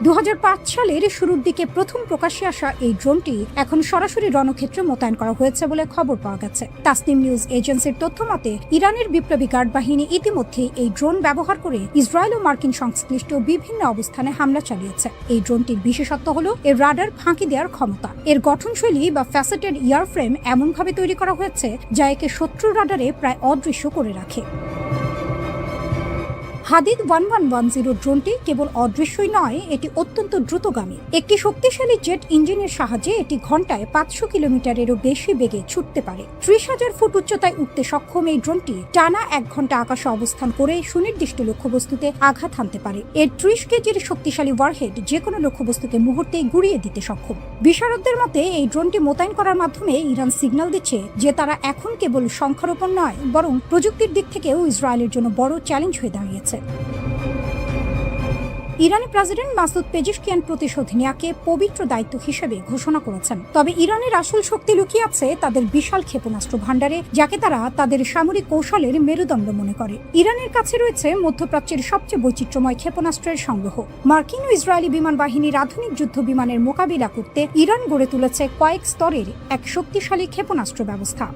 2005 সালের শুরুর দিকে প্রথম প্রকাশ্যে আসা এই ড্রোনটি এখন সরাসরি রণক্ষেত্রে মোতায়েন করা হয়েছে বলে খবর পাওয়া গেছে। তাসনিম নিউজ এজেন্সির তথ্য মতে ইরানের বিপ্লবী গার্ড বাহিনী ইতিমধ্যে এই ড্রোন ব্যবহার করে ইসরায়েল ও মার্কিন সংশ্লিষ্ট বিভিন্ন অবস্থানে হামলা চালিয়েছে। এই ড্রোনটির বিশেষত্ব হলো এর রাডার ফাঁকি দেওয়ার ক্ষমতা। এর গঠনশৈলী বা ফ্যাসেটেড ইয়ারফ্রেম এমনভাবে তৈরি করা হয়েছে যা একে শত্রু রাডারে প্রায় অদৃশ্য করে রাখে। হাদিদ 1110 ড্রোনটি কেবল অদৃশ্যই নয়, এটি অত্যন্ত দ্রুতগামী। একটি শক্তিশালী জেট ইঞ্জিনের সাহায্যে এটি ঘন্টায় 500 কিলোমিটারেরও বেশি বেগে ছুটতে পারে। 30,000 ফুট উচ্চতায় উঠতে সক্ষম এই ড্রোনটি টানা 1 ঘন্টা আকাশে অবস্থান করে সুনির্দিষ্ট লক্ষ্যবস্তুতে আঘাত হানতে পারে। এর 30 কেজির শক্তিশালী ওয়ারহেড যে কোনো লক্ষ্যবস্তুকে মুহূর্তেই গুঁড়িয়ে দিতে সক্ষম। বিশারদদের মতে এই ড্রোনটি মোতায়েন করার মাধ্যমে ইরান সিগন্যাল দিচ্ছে যে তারা এখন কেবল সংখ্যারোপণ নয়, বরং প্রযুক্তির দিক থেকেও ইসরায়েলের জন্য বড় চ্যালেঞ্জ হয়ে দাঁড়িয়েছে। ইরানি প্রেসিডেন্ট মাসুদ পেজিশকিয়ান প্রতিশোধ নেওয়াকে পবিত্র দায়িত্ব হিসেবে ঘোষণা করেছেন। তবে ইরানের আসল শক্তি লুকিয়ে আছে তাদের বিশাল ক্ষেপণাস্ত্র ভান্ডারে, যাকে তারা তাদের সামরিক কৌশলের মেরুদণ্ড মনে করে। ইরানের কাছে রয়েছে মধ্যপ্রাচ্যের সবচেয়ে বৈচিত্র্যময় ক্ষেপণাস্ত্রের সংগ্রহ। মার্কিন ও ইসরায়েলি বিমান বাহিনীর আধুনিক যুদ্ধ বিমানের মোকাবিলা করতে ইরান গড়ে তুলেছে কয়েক স্তরের এক শক্তিশালী ক্ষেপণাস্ত্র ব্যবস্থা।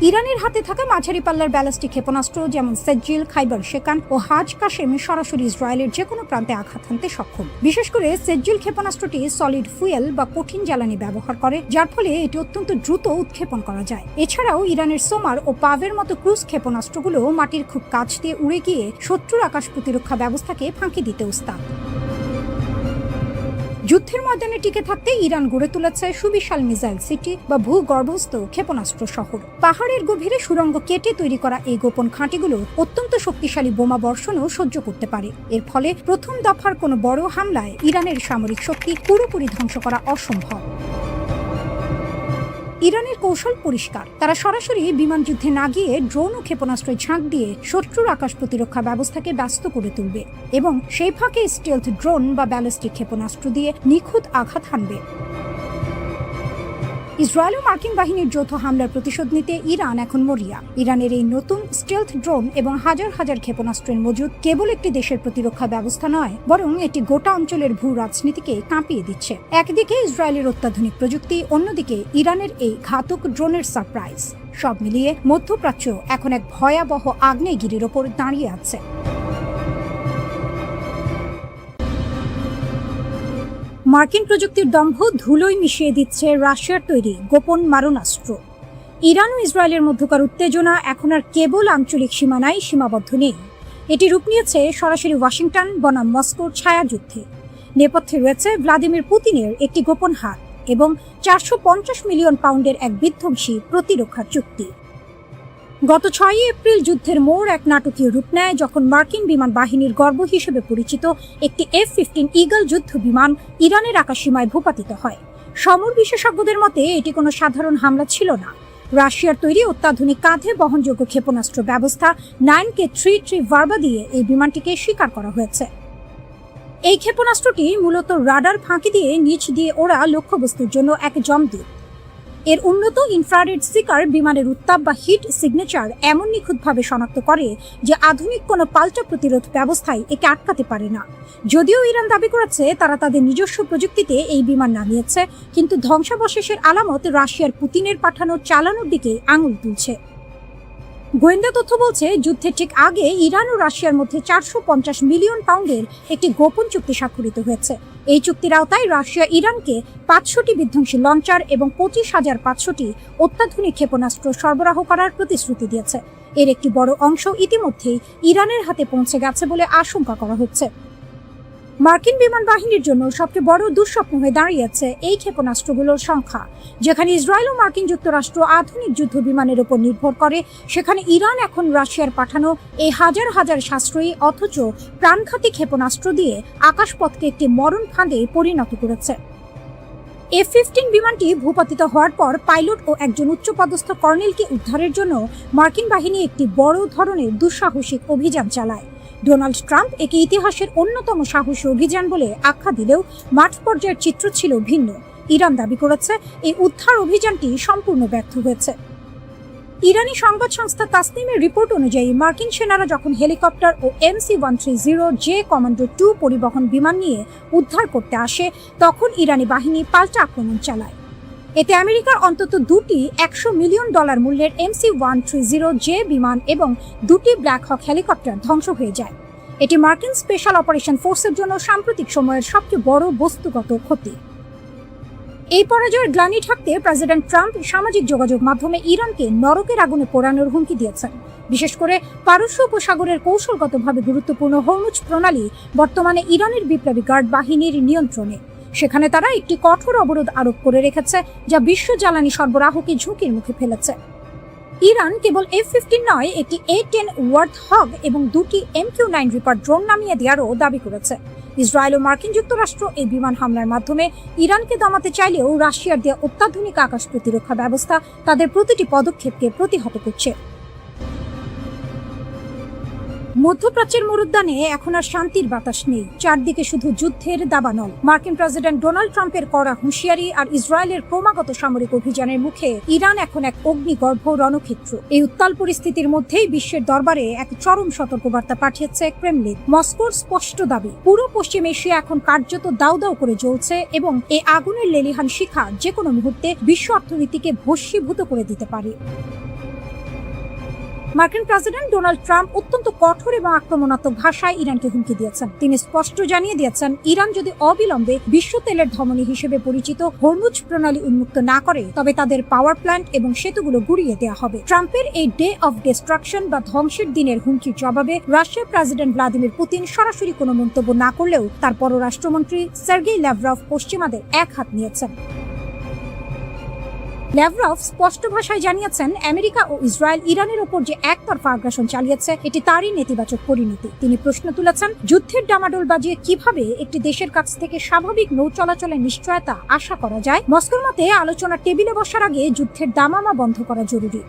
ইরানের হাতে থাকা মাঝারি পাল্লার ব্যালিস্টিক ক্ষেপণাস্ত্র যেমন সেজ্জিল, খাইবার শেকান ও হাজ কাশেম সরাসরি ইসরায়েলের যে কোনো প্রান্তে আঘাত হানতে সক্ষম। বিশেষ করে সেজ্জিল ক্ষেপণাস্ত্রটি সলিড ফুয়েল বা কঠিন জ্বালানি ব্যবহার করে, যার ফলে এটি অত্যন্ত দ্রুত উৎক্ষেপণ করা যায়। এছাড়াও ইরানের সোমার ও পাভের মতো ক্রুজ ক্ষেপণাস্ত্রগুলো মাটির খুব কাছ দিয়ে উড়ে গিয়ে শত্রুর আকাশ প্রতিরক্ষা ব্যবস্থাকে ফাঁকি দিতে উস্তাদ। যুদ্ধের ময়দানে টিকে থাকতে ইরান গড়ে তুলেছে সুবিশাল মিসাইল সিটি বা ভূগর্ভস্থ ক্ষেপণাস্ত্র শহর। পাহাড়ের গভীরে সুড়ঙ্গ কেটে তৈরি করা এই গোপন ঘাঁটিগুলো অত্যন্ত শক্তিশালী বোমা বর্ষণও সহ্য করতে পারে। এর ফলে প্রথম দফার কোনো বড় হামলায় ইরানের সামরিক শক্তি পুরোপুরি ধ্বংস করা অসম্ভব। ইরানের কৌশল পরিষ্কার, তারা সরাসরি বিমান যুদ্ধে না গিয়ে ড্রোন ও ক্ষেপণাস্ত্রের ঝাঁক দিয়ে শত্রুর আকাশ প্রতিরক্ষা ব্যবস্থাকে ব্যস্ত করে তুলবে এবং সেই ফাঁকে স্টেলথ ড্রোন বা ব্যালিস্টিক ক্ষেপণাস্ত্র দিয়ে নিখুঁত আঘাত হানবে। ইসরায়েল ও মার্কিন বাহিনীর যৌথ হামলার প্রতিশোধ নিতে ইরান এখন মরিয়া। ইরানের এই নতুন স্টেলথ ড্রোন এবং হাজার হাজার ক্ষেপণাস্ত্রের মজুদ কেবল একটি দেশের প্রতিরক্ষা ব্যবস্থা নয়, বরং এটি গোটা অঞ্চলের ভূ রাজনীতিকে কাঁপিয়ে দিচ্ছে। একদিকে ইসরায়েলের অত্যাধুনিক প্রযুক্তি, অন্যদিকে ইরানের এই ঘাতক ড্রোনের সারপ্রাইজ। সব মিলিয়ে মধ্যপ্রাচ্য এখন এক ভয়াবহ আগ্নেয়গিরির ওপর দাঁড়িয়ে আছে। মার্কিন প্রযুক্তির দম্ভ ধুলোয় মিশিয়ে দিচ্ছে রাশিয়ার তৈরি গোপন মারণাস্ত্র। ইরান ও ইসরায়েলের মধ্যকার উত্তেজনা এখন আর কেবল আঞ্চলিক সীমানায় সীমাবদ্ধ নেই, এটি রূপ নিয়েছে সরাসরি ওয়াশিংটন বনাম মস্কোর ছায়াযুদ্ধে। নেপথ্যে রয়েছে ভ্লাদিমির পুতিনের একটি গোপন হাত এবং 450 মিলিয়ন পাউন্ডের এক বিধ্বংসী প্রতিরক্ষা চুক্তি। গত 6 এপ্রিল যুদ্ধের মোড় এক নাটকীয় রূপ নেয় যখন মার্কিন বিমান বাহিনীর গর্ব হিসেবে পরিচিত একটি F-15 ঈগল যুদ্ধ বিমান ইরানের আকাশসীমায় ভূপাতিত হয়। সমর বিশেষজ্ঞদের মতে এটি কোনো সাধারণ হামলা ছিল না। রাশিয়ার তৈরি অত্যাধুনিক কাঁধে বহনযোগ্য ক্ষেপণাস্ত্র ব্যবস্থা 9K-33 ভার্বা দিয়ে এই বিমানটিকে শিকার করা হয়েছে। এই ক্ষেপণাস্ত্রটি মূলত রাডার ফাঁকি দিয়ে নিচ দিয়ে ওড়া লক্ষ্যবস্তুর জন্য এক যমদূত। এর উন্নত ইনফ্রারেড সিকার বিমানের উত্তাপ বা হিট সিগনেচার এমন নিখুঁতভাবে শনাক্ত করে যে আধুনিক কোনো পাল্টা প্রতিরোধ ব্যবস্থায় একে আটকাতে পারে না। যদিও ইরান দাবি করেছে তারা তাদের নিজস্ব প্রযুক্তিতে এই বিমান নামিয়েছে, কিন্তু ধ্বংসাবশেষের আলামত রাশিয়ার পুতিনের পাঠানো চালানোর দিকে আঙুল তুলছে। গোয়েন্দা তথ্য বলছে যুদ্ধের ঠিক আগে ইরান ও রাশিয়ার মধ্যে 450 মিলিয়ন পাউন্ডের একটি গোপন চুক্তি স্বাক্ষরিত হয়েছে। এই চুক্তির আওতায় রাশিয়া ইরানকে 500টি বিধ্বংসী লঞ্চার এবং 25,500টি অত্যাধুনিক ক্ষেপণাস্ত্র সরবরাহ করার প্রতিশ্রুতি দিয়েছে। এর একটি বড় অংশ ইতিমধ্যেই ইরানের হাতে পৌঁছে গেছে বলে আশঙ্কা করা হচ্ছে। মার্কিন বিমান বাহিনীর জন্য সবচেয়ে বড় দুঃস্বপ্ন হয়ে দাঁড়িয়েছে এই ক্ষেপণাস্ত্রগুলোর সংখ্যা। যেখানে ইসরায়েল ও মার্কিন যুক্তরাষ্ট্র আধুনিক যুদ্ধ বিমানের উপর নির্ভর করে, সেখানে ইরান এখন রাশিয়ার পাঠানো এই হাজার হাজার সাশ্রয়ী অথচ প্রাণঘাতী ক্ষেপণাস্ত্র দিয়ে আকাশপথকে একটি মরণ ফাঁদে পরিণত করেছে। F-15 বিমানটি ভূপাতিত হওয়ার পর পাইলট ও একজন উচ্চপদস্থ কর্নেলকে উদ্ধারের জন্য মার্কিন বাহিনী একটি বড় ধরনের দুঃসাহসিক অভিযান চালায়। ডোনাল্ড ট্রাম্প একে ইতিহাসের অন্যতম সাহসী অভিযান বলে আখ্যা দিলেও মাঠ পর্যায়ের চিত্র ছিল ভিন্ন। ইরান দাবি করেছে এই উদ্ধার অভিযানটি সম্পূর্ণ ব্যর্থ হয়েছে। ইরানি সংবাদ সংস্থা তাসনিমের রিপোর্ট অনুযায়ী মার্কিন সেনারা যখন হেলিকপ্টার ও MC-130J কমান্ডো 2 পরিবহন বিমান নিয়ে উদ্ধার করতে আসে, তখন ইরানি বাহিনী পাল্টা আক্রমণ চালায়। এতে আমেরিকার অন্তত 2টি $100 মিলিয়ন মূল্যের MC-130J বিমান এবং 2টি ব্ল্যাক হক হেলিকপ্টার ধ্বংস হয়ে যায়। এটি মার্কিন স্পেশাল অপারেশন ফোর্সের জন্য সাম্প্রতিক সময়ের সবচেয়ে বড় বস্তুগত ক্ষতি। এই পরাজয়ের গ্লানি ঢাকতে প্রেসিডেন্ট ট্রাম্প সামাজিক যোগাযোগ মাধ্যমে ইরানকে নরকের আগুনে পোড়ানোর হুমকি দিয়েছেন। বিশেষ করে পারস্য উপসাগরের কৌশলগতভাবে গুরুত্বপূর্ণ হরমুজ প্রণালী বর্তমানে ইরানের বিপ্লবী গার্ড বাহিনীর নিয়ন্ত্রণে। সেখানে তারা একটি কঠোর অবরোধ আরোপ করে রেখেছে, যা বিশ্ব জ্বালানি সরবরাহকে ঝুঁকির মুখে ফেলেছে। ইরান কেবল F-15 নয়, একটি A-10 ওয়ার্থহগ এবং 2টি MQ-9 রিপার ড্রোন নামিয়ে দেওয়ারও দাবি করেছে। ইসরায়েল ও মার্কিন যুক্তরাষ্ট্র এই বিমান হামলার মাধ্যমে ইরানকে দমাতে চাইলেও রাশিয়ার দেওয়া অত্যাধুনিক আকাশ প্রতিরক্ষা ব্যবস্থা তাদের প্রতিটি পদক্ষেপকে প্রতিহত করছে। মধ্যপ্রাচ্যের মরুদ্যানে এখন আর শান্তির বাতাস নেই, চারদিকে শুধু যুদ্ধের দাবানল। মার্কিন প্রেসিডেন্ট ডোনাল্ড ট্রাম্পের কড়া হুঁশিয়ারি আর ইসরায়েলের ক্রমাগত সামরিক অভিযানের মুখে ইরান এখন এক অগ্নিগর্ভ রণক্ষেত্র। এই উত্তাল পরিস্থিতির মধ্যেই বিশ্বের দরবারে এক চরম সতর্কবার্তা পাঠিয়েছে ক্রেমলিন। মস্কোর স্পষ্ট দাবি, পুরো পশ্চিম এশিয়া এখন কার্যত দাউ দাউ করে জ্বলছে এবং এই আগুনের লেলিহান শিখা যে কোনো মুহূর্তে বিশ্ব অর্থনীতিকে ভস্মীভূত করে দিতে পারে। মার্কিন প্রেসিডেন্ট ডোনাল্ড ট্রাম্প অত্যন্ত কঠোর এবং আক্রমণাত্মক ভাষায় ইরানকে হুমকি দিয়েছেন। তিনি স্পষ্ট জানিয়ে দিয়েছেন, ইরান যদি অবিলম্বে বিশ্ব তেলের ধমনী হিসেবে পরিচিত হরমুজ প্রণালী উন্মুক্ত না করে তবে তাদের পাওয়ার প্ল্যান্ট এবং সেতুগুলো গুড়িয়ে দেওয়া হবে। ট্রাম্পের এই ডে অফ ডিস্ট্রাকশন বা ধ্বংসের দিনের হুমকির জবাবে রাশিয়ার প্রেসিডেন্ট ভ্লাদিমির পুতিন সরাসরি কোনো মন্তব্য না করলেও তার পররাষ্ট্রমন্ত্রী সার্গেই ল্যাভরভ পশ্চিমাদের এক হাত নিয়েছেন। ল্যাভরভ স্পষ্ট ভাষায় জানিয়েছেন, আমেরিকা ও ইসরায়েল ইরানের ওপর যে একতরফা আগ্রাসন চালিয়েছে এটি তারই নেতিবাচক পরিণতি। তিনি প্রশ্ন তুলেছেন, যুদ্ধের ডামাডোল বাজিয়ে কিভাবে একটি দেশের কাছ থেকে স্বাভাবিক নৌ চলাচলের নিশ্চয়তা আশা করা যায়। মস্কোর মতে আলোচনার টেবিলে বসার আগে যুদ্ধের দামামা বন্ধ করা জরুরি।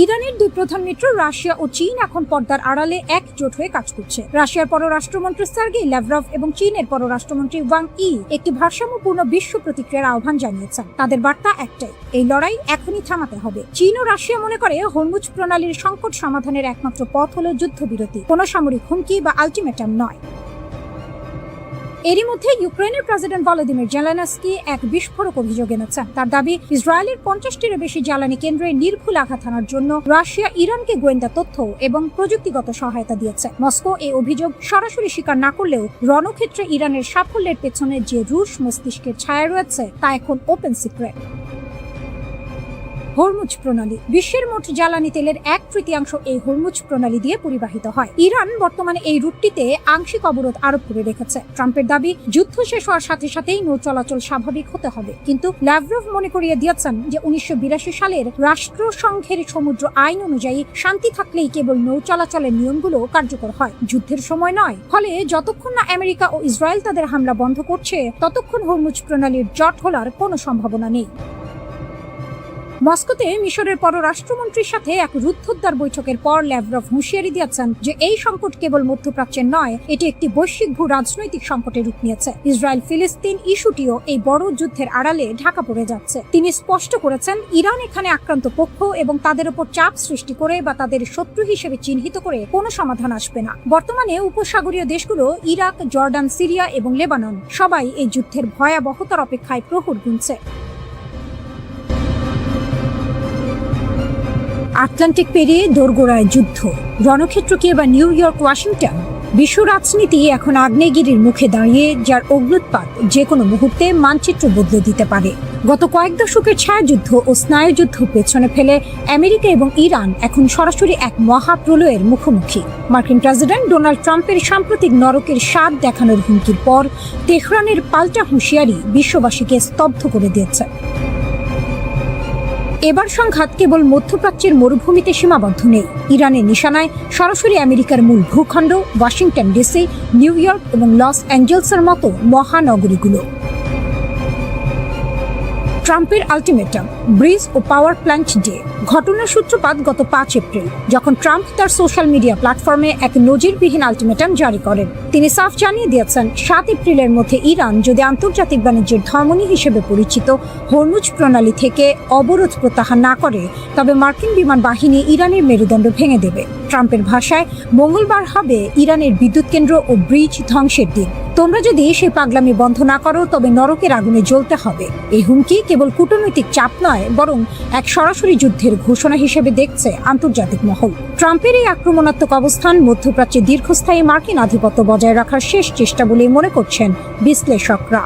ইরানের দুই প্রধান মিত্র রাশিয়া ও চীন এখন পর্দার আড়ালে একজোট হয়ে কাজ করছে। রাশিয়ার পররাষ্ট্রমন্ত্রী সার্গেই ল্যাভরভ এবং চীনের পররাষ্ট্রমন্ত্রী ওয়াং ই একটি ভারসাম্যপূর্ণ বিশ্ব প্রতিক্রিয়ার আহ্বান জানিয়েছেন। তাদের বার্তা একটাই, এই লড়াই এখনই থামাতে হবে। চীন ও রাশিয়া মনে করে হরমুজ প্রণালীর সংকট সমাধানের একমাত্র পথ হল যুদ্ধবিরতি, কোনো সামরিক হুমকি বা আলটিমেটাম নয়। এরই মধ্যে ইউক্রেনের প্রেসিডেন্ট ভলোদিমির জেলেনস্কি এক বিস্ফোরক অভিযোগ এনেছেন। তার দাবি, ইসরায়েলের 50টিরও বেশি জ্বালানি কেন্দ্রে নির্ভুল আঘাত হানার জন্য রাশিয়া ইরানকে গোয়েন্দা তথ্য এবং প্রযুক্তিগত সহায়তা দিয়েছে। মস্কো এই অভিযোগ সরাসরি স্বীকার না করলেও রণক্ষেত্রে ইরানের সাফল্যের পেছনে যে রুশ মস্তিষ্কের ছায়া রয়েছে তা এখন ওপেন সিক্রেট। হরমুজ প্রণালী বিশ্বের মোট জ্বালানি তেলের 1/3 এই হরমুজ প্রণালী দিয়ে পরিবাহিত হয়। ইরান বর্তমানে এই রুটটিতে আংশিক অবরোধ আরোপ করে রেখেছে। ট্রাম্পের দাবি, যুদ্ধ শেষ হওয়ার সাথে সাথেই নৌ চলাচল স্বাভাবিক হতে হবে। কিন্তু ল্যাভরভ মনে করিয়ে দিয়েছেন যে 1982 সালের রাষ্ট্রসংঘের সমুদ্র আইন অনুযায়ী শান্তি থাকলেই কেবল নৌ চলাচলের নিয়মগুলো কার্যকর হয়, যুদ্ধের সময় নয়। ফলে যতক্ষণ না আমেরিকা ও ইসরায়েল তাদের হামলা বন্ধ করছে ততক্ষণ হরমুজ প্রণালীর জট খোলার কোনো সম্ভাবনা নেই। মস্কোতে মিশরের পররাষ্ট্রমন্ত্রীর সাথে এক রুদ্ধদ্বার বৈঠকের পর ল্যাভরভ হুঁশিয়ারি দিয়েছেন যে এই সংকট কেবল মধ্যপ্রাচ্যের নয়, এটি একটি বৈশ্বিক ভূ রাজনৈতিক সংকটে রূপ নিয়েছে। ইসরায়েল ফিলিস্তিন ইস্যুটিও এই বড় যুদ্ধের আড়ালে ঢাকা পড়ে যাচ্ছে। তিনি স্পষ্ট করেছেন, ইরান এখানে আক্রান্ত পক্ষ এবং তাদের উপর চাপ সৃষ্টি করে বা তাদের শত্রু হিসেবে চিহ্নিত করে কোনো সমাধান আসবে না। বর্তমানে উপসাগরীয় দেশগুলো ইরাক, জর্ডান, সিরিয়া এবং লেবানন সবাই এই যুদ্ধের ভয়াবহতার অপেক্ষায় প্রহর গুনছে। আটলান্টিক পেরিয়ে দোরগোড়ায় যুদ্ধ, রণক্ষেত্র কি এবার নিউ ইয়র্ক, ওয়াশিংটন? বিশ্ব রাজনীতি এখন আগ্নেয়গিরির মুখে দাঁড়িয়ে, যার অগ্ন্যুৎপাত যে কোনো মুহূর্তে মানচিত্র বদলে দিতে পারে। গত কয়েক দশকের ছায়াযুদ্ধ ও স্নায়ুযুদ্ধ পেছনে ফেলে আমেরিকা এবং ইরান এখন সরাসরি এক মহাপ্রলয়ের মুখোমুখি। মার্কিন প্রেসিডেন্ট ডোনাল্ড ট্রাম্পের সাম্প্রতিক নরকের স্বাদ দেখানোর হুমকির পর তেহরানের পাল্টা হুঁশিয়ারি বিশ্ববাসীকে স্তব্ধ করে দিয়েছে। এবার সংঘাত কেবল মধ্যপ্রাচ্যের মরুভূমিতে সীমাবদ্ধ নেই। ইরানের নিশানায় সরাসরি আমেরিকার মূল ভূখণ্ড, ওয়াশিংটন ডিসি, নিউ ইয়র্ক এবং লস অ্যাঞ্জেলসের মতো মহানগরীগুলো। ট্রাম্পের আলটিমেটাম, ব্রিজ ও পাওয়ার প্ল্যান্ট ডে। ঘটনার সূত্রপাত গত 5 এপ্রিল, যখন ট্রাম্প তার সোশ্যাল মিডিয়া প্ল্যাটফর্মে এক নজিরবিহীন আলটিমেটাম জারি করেন। তিনি সাফ জানিয়ে দিয়েছেন, 7 এপ্রিলের মধ্যে ইরান যদি আন্তর্জাতিক বাণিজ্যের ধমনী হিসেবে পরিচিত হরমুজ প্রণালী থেকে অবরোধ প্রত্যাহার না করে তবে মার্কিন বিমান বাহিনী ইরানের মেরুদণ্ড ভেঙে দেবে। ট্রাম্পের ভাষায়, মঙ্গলবার হবে ইরানের বিদ্যুৎ কেন্দ্র ও ব্রিজ ধ্বংসের দিন। তোমরা যদি সেই পাগলামি বন্ধ না করো তবে নরকের আগুনে জ্বলতে হবে। এই হুমকি কেবল কূটনৈতিক চাপ নয়, বরং এক সরাসরি যুদ্ধের ঘোষণা হিসেবে দেখছে আন্তর্জাতিক মহল। ট্রাম্পের এই আক্রমণাত্মক অবস্থান মধ্যপ্রাচ্যে দীর্ঘস্থায়ী মার্কিন আধিপত্য বজায় রাখার শেষ চেষ্টা বলেই মনে করছেন বিশ্লেষকরা।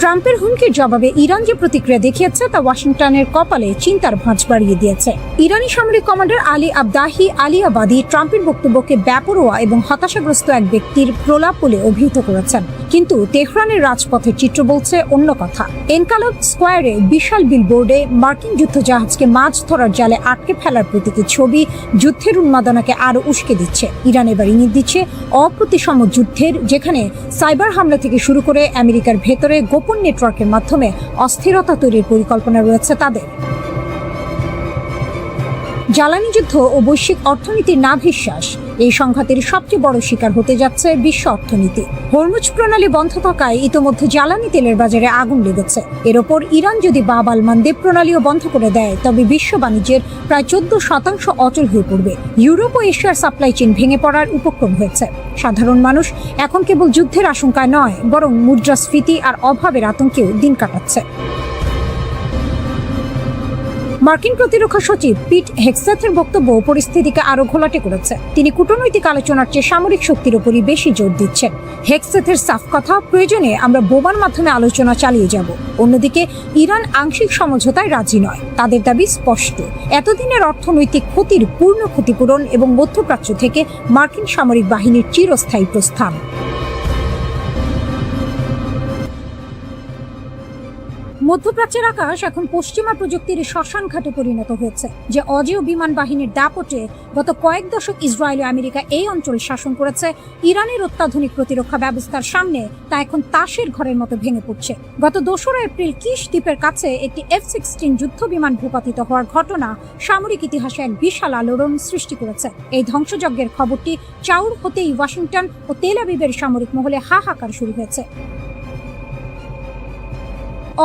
ট্রাম্পের হুমকির জবাবে ইরান যে প্রতিক্রিয়া দেখিয়েছে তা ওয়াশিংটনের কপালে চিন্তার ভাঁজ বাড়িয়ে দিয়েছে। ইরানি সামরিক কমান্ডার আলী আবদাহি আলিয়াবাদী ট্রাম্পের বক্তব্যকে বেপরোয়া এবং হতাশাগ্রস্ত এক ব্যক্তির প্রলাপ বলে অভিহিত করেছেন। কিন্তু তেহরানের রাজপথের চিত্র বলছে অন্য কথা। এনকালব স্কোয়ারে বিশাল বিলবোর্ডে মার্কিন যুদ্ধজাহাজকে মাছ ধরার জালে আটকে ফেলার প্রতীকী ছবি যুদ্ধের উন্মাদনাকে আরো উস্কে দিচ্ছে। ইরান এবার ইঙ্গিত দিচ্ছে অপ্রতিসম যুদ্ধের, যেখানে সাইবার হামলা থেকে শুরু করে আমেরিকার ভেতরে গোপন নেটওয়ার্কের মাধ্যমে অস্থিরতা তৈরির পরিকল্পনা রয়েছে তাদের। জ্বালানি যুদ্ধ ও বৈশ্বিক অর্থনীতির নাভিশ্বাস, এই সংঘাতের সবচেয়ে বড় শিকার হতে যাচ্ছে বিশ্ব অর্থনীতি। হরমুজ প্রণালী বন্ধ থাকায় ইতোমধ্যে জ্বালানি তেলের বাজারে আগুন লেগেছে। এর ওপর ইরান যদি বাব আল মানদেব প্রণালীও বন্ধ করে দেয় তবে বিশ্ব বাণিজ্যের প্রায় 14% অচল হয়ে পড়বে। ইউরোপ ও এশিয়ার সাপ্লাই চেইন ভেঙে পড়ার উপক্রম হয়েছে। সাধারণ মানুষ এখন কেবল যুদ্ধের আশঙ্কায় নয়, বরং মুদ্রাস্ফীতি আর অভাবের আতঙ্কেও দিন কাটাচ্ছে। মার্কিন প্রতিরক্ষা সচিব পিট হেগসেথের বক্তব্য পরিস্থিতিকে আরো ঘোলাটে করেছে। তিনি কূটনৈতিক আলোচনার চেয়ে সামরিক শক্তির উপরই বেশি জোর দিচ্ছেন। হেগসেথের সাফ কথা, প্রয়োজনে আমরা বোমার মাধ্যমে আলোচনা চালিয়ে যাব। অন্যদিকে ইরান আংশিক সমঝোতায় রাজি নয়। তাদের দাবি স্পষ্ট, এতদিনের অর্থনৈতিক ক্ষতির পূর্ণ ক্ষতিপূরণ এবং মধ্যপ্রাচ্য থেকে মার্কিন সামরিক বাহিনীর চিরস্থায়ী প্রস্থান। মধ্যপ্রাচ্যের আকাশ এখন পশ্চিমা প্রযুক্তির শ্মশান ঘাটে পরিণত হয়েছে। যে অজেয় বিমান বাহিনীর দাপটে গত কয়েক দশক ইসরায়েল ও আমেরিকা এই অঞ্চল শাসন করেছে, ইরানের অত্যাধুনিক প্রতিরক্ষা ব্যবস্থার সামনে তা এখন তাসের ঘরের মতো ভেঙে পড়ছে। গত 2 এপ্রিল কিশ দ্বীপের কাছে একটি F-16 যুদ্ধ বিমান ভূপাতিত হওয়ার ঘটনা সামরিক ইতিহাসে এক বিশাল আলোড়ন সৃষ্টি করেছে। এই ধ্বংসযজ্ঞের খবরটি চাউর হতেই ওয়াশিংটন ও তেল আবিবের সামরিক মহলে হাহাকার শুরু হয়েছে।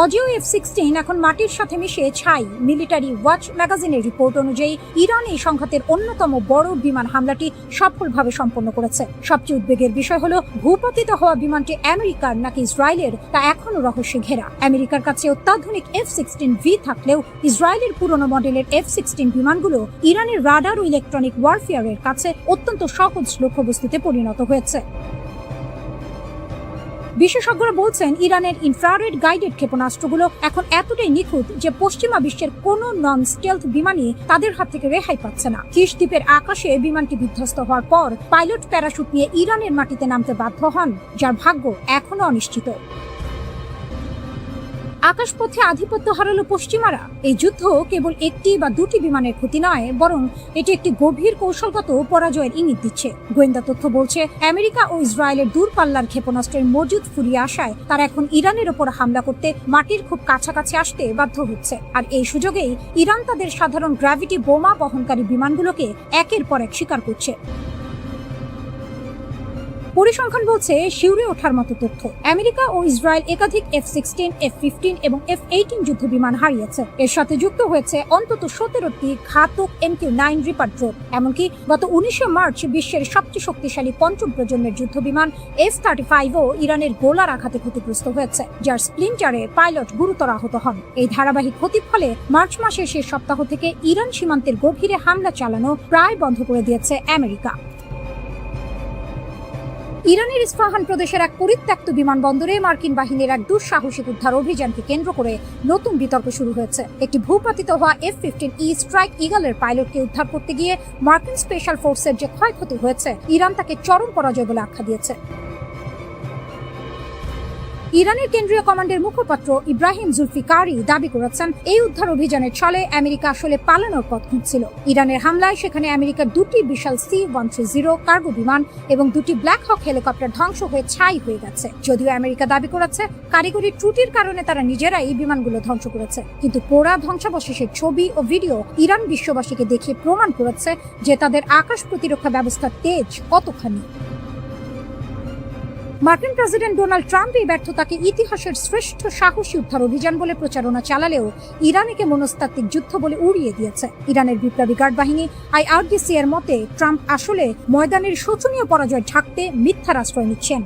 অজেয় F-16 এখন মাটির সাথে মিশে ছাই। মিলিটারি ওয়াচ ম্যাগাজিনের রিপোর্ট অনুযায়ী ইরান এই সংঘাতের অন্যতম বড় বিমান হামলাটি সফলভাবে সম্পন্ন করেছে। সবচেয়ে উদ্বেগের বিষয় হলো, ভূপাতিত হওয়া বিমানটি আমেরিকার নাকি ইসরায়েলের তা এখনো রহস্যে ঘেরা। আমেরিকার কাছে অত্যাধুনিক F-16V থাকলেও ইসরায়েলের পুরনো মডেলের F-16 বিমানগুলো ইরানের রাডার ও ইলেকট্রনিক ওয়ারফেয়ারের কাছে অত্যন্ত সহজ লক্ষ্যবস্তুতে পরিণত হয়েছে। বিশেষজ্ঞরা বলছেন, ইরানের ইনফ্রারেড গাইডেড ক্ষেপণাস্ত্রগুলো এখন এতটাই নিখুঁত যে পশ্চিমা বিশ্বের কোনো নন স্টেলথ বিমানই তাদের হাত থেকে রেহাই পাচ্ছে না। কিশ দ্বীপের আকাশে বিমানটি বিধ্বস্ত হওয়ার পর পাইলট প্যারাশুট নিয়ে ইরানের মাটিতে নামতে বাধ্য হন, যার ভাগ্য এখনো অনিশ্চিত। আকাশপথে আধিপত্য হারালো পশ্চিমারা। এই যুদ্ধ কেবল একটি বা দুটি বিমানের ক্ষতি নয়, বরং এটি একটি গভীর কৌশলগত পরাজয়ের ইঙ্গিত দিচ্ছে। গোয়েন্দা তথ্য বলছে, আমেরিকা ও ইসরায়েলের দূরপাল্লার ক্ষেপণাস্ত্রের মজুদ ফুরিয়ে আসায় তারা এখন ইরানের ওপর হামলা করতে মাটির খুব কাছাকাছি আসতে বাধ্য হচ্ছে। আর এই সুযোগেই ইরান তাদের সাধারণ গ্র্যাভিটি বোমা বহনকারী বিমানগুলোকে একের পর এক শিকার করছে। পরিসংখ্যান বলছে, শিউরে ওঠার মতো তথ্য, আমেরিকা ও ইসরায়েল একাধিক F-16, F-15 এবং F-18 যুদ্ধ বিমান হারিয়েছে। এর সাথে যুক্ত হয়েছে অন্তত 17টি ঘাতক MQ-9 রিপার ড্রোন। এমনকি গত 19 মার্চ বিশ্বের সবচেয়ে শক্তিশালী পঞ্চম প্রজন্মের যুদ্ধ বিমান F-35ও ইরানের গোলার আঘাতে ক্ষতিগ্রস্ত হয়েছে, যার স্প্লিন্টারে পাইলট গুরুতর আহত হন। এই ধারাবাহিক ক্ষতির ফলে মার্চ মাসের শেষ সপ্তাহ থেকে ইরান সীমান্তের গভীরে হামলা চালানো প্রায় বন্ধ করে দিয়েছে আমেরিকা। ইরানের ইস্পাহান প্রদেশের এক পরিত্যক্ত বিমানবন্দরে মার্কিন বাহিনীর এক দুঃসাহসিক উদ্ধার অভিযানকে কেন্দ্র করে নতুন বিতর্ক শুরু হয়েছে। একটি ভূপাতিত হওয়া F-15E স্ট্রাইক ইগলের পাইলটকে উদ্ধার করতে গিয়ে মার্কিন স্পেশাল ফোর্সের যে ক্ষয়ক্ষতি হয়েছে, ইরান তাকে চরম পরাজয় বলে আখ্যা দিয়েছে। ইরানের কেন্দ্রীয় কমান্ডের মুখপাত্র ইব্রাহিম জুলফিকারি দাবি করেছেন, এই উদ্ধার অভিযানের ছলে আমেরিকা আসলে পালানোর পথ খুঁজছিল। ইরানের হামলায় সেখানে আমেরিকার 2টি বিশাল C-130 কার্গো বিমান এবং 2টি ব্ল্যাক হক হেলিকপ্টার ধ্বংস হয়ে ছাই হয়ে গেছে। যদিও আমেরিকা দাবি করেছে কারিগরি ত্রুটির কারণে তারা নিজেরাই এই বিমানগুলো ধ্বংস করেছে, কিন্তু পোড়া ধ্বংসাবশেষের ছবি ও ভিডিও ইরান বিশ্ববাসীকে দেখিয়ে প্রমাণ করেছে যে তাদের আকাশ প্রতিরক্ষা ব্যবস্থার তেজ কতখানি। মার্কিন প্রেসিডেন্ট ডোনাল্ড ট্রাম্প এই ব্যর্থতাকে ইতিহাসের শ্রেষ্ঠ সাহসী উদ্ধার অভিযান বলে প্রচারণা চালালেও ইরানকে মনস্তাত্ত্বিক যুদ্ধ বলে উড়িয়ে দিয়েছে। ইরানের বিপ্লবী গার্ড বাহিনী IRGC এর মতে, ট্রাম্প আসলে ময়দানের শোচনীয় পরাজয় ঢাকতে মিথ্যার আশ্রয় নিচ্ছেন।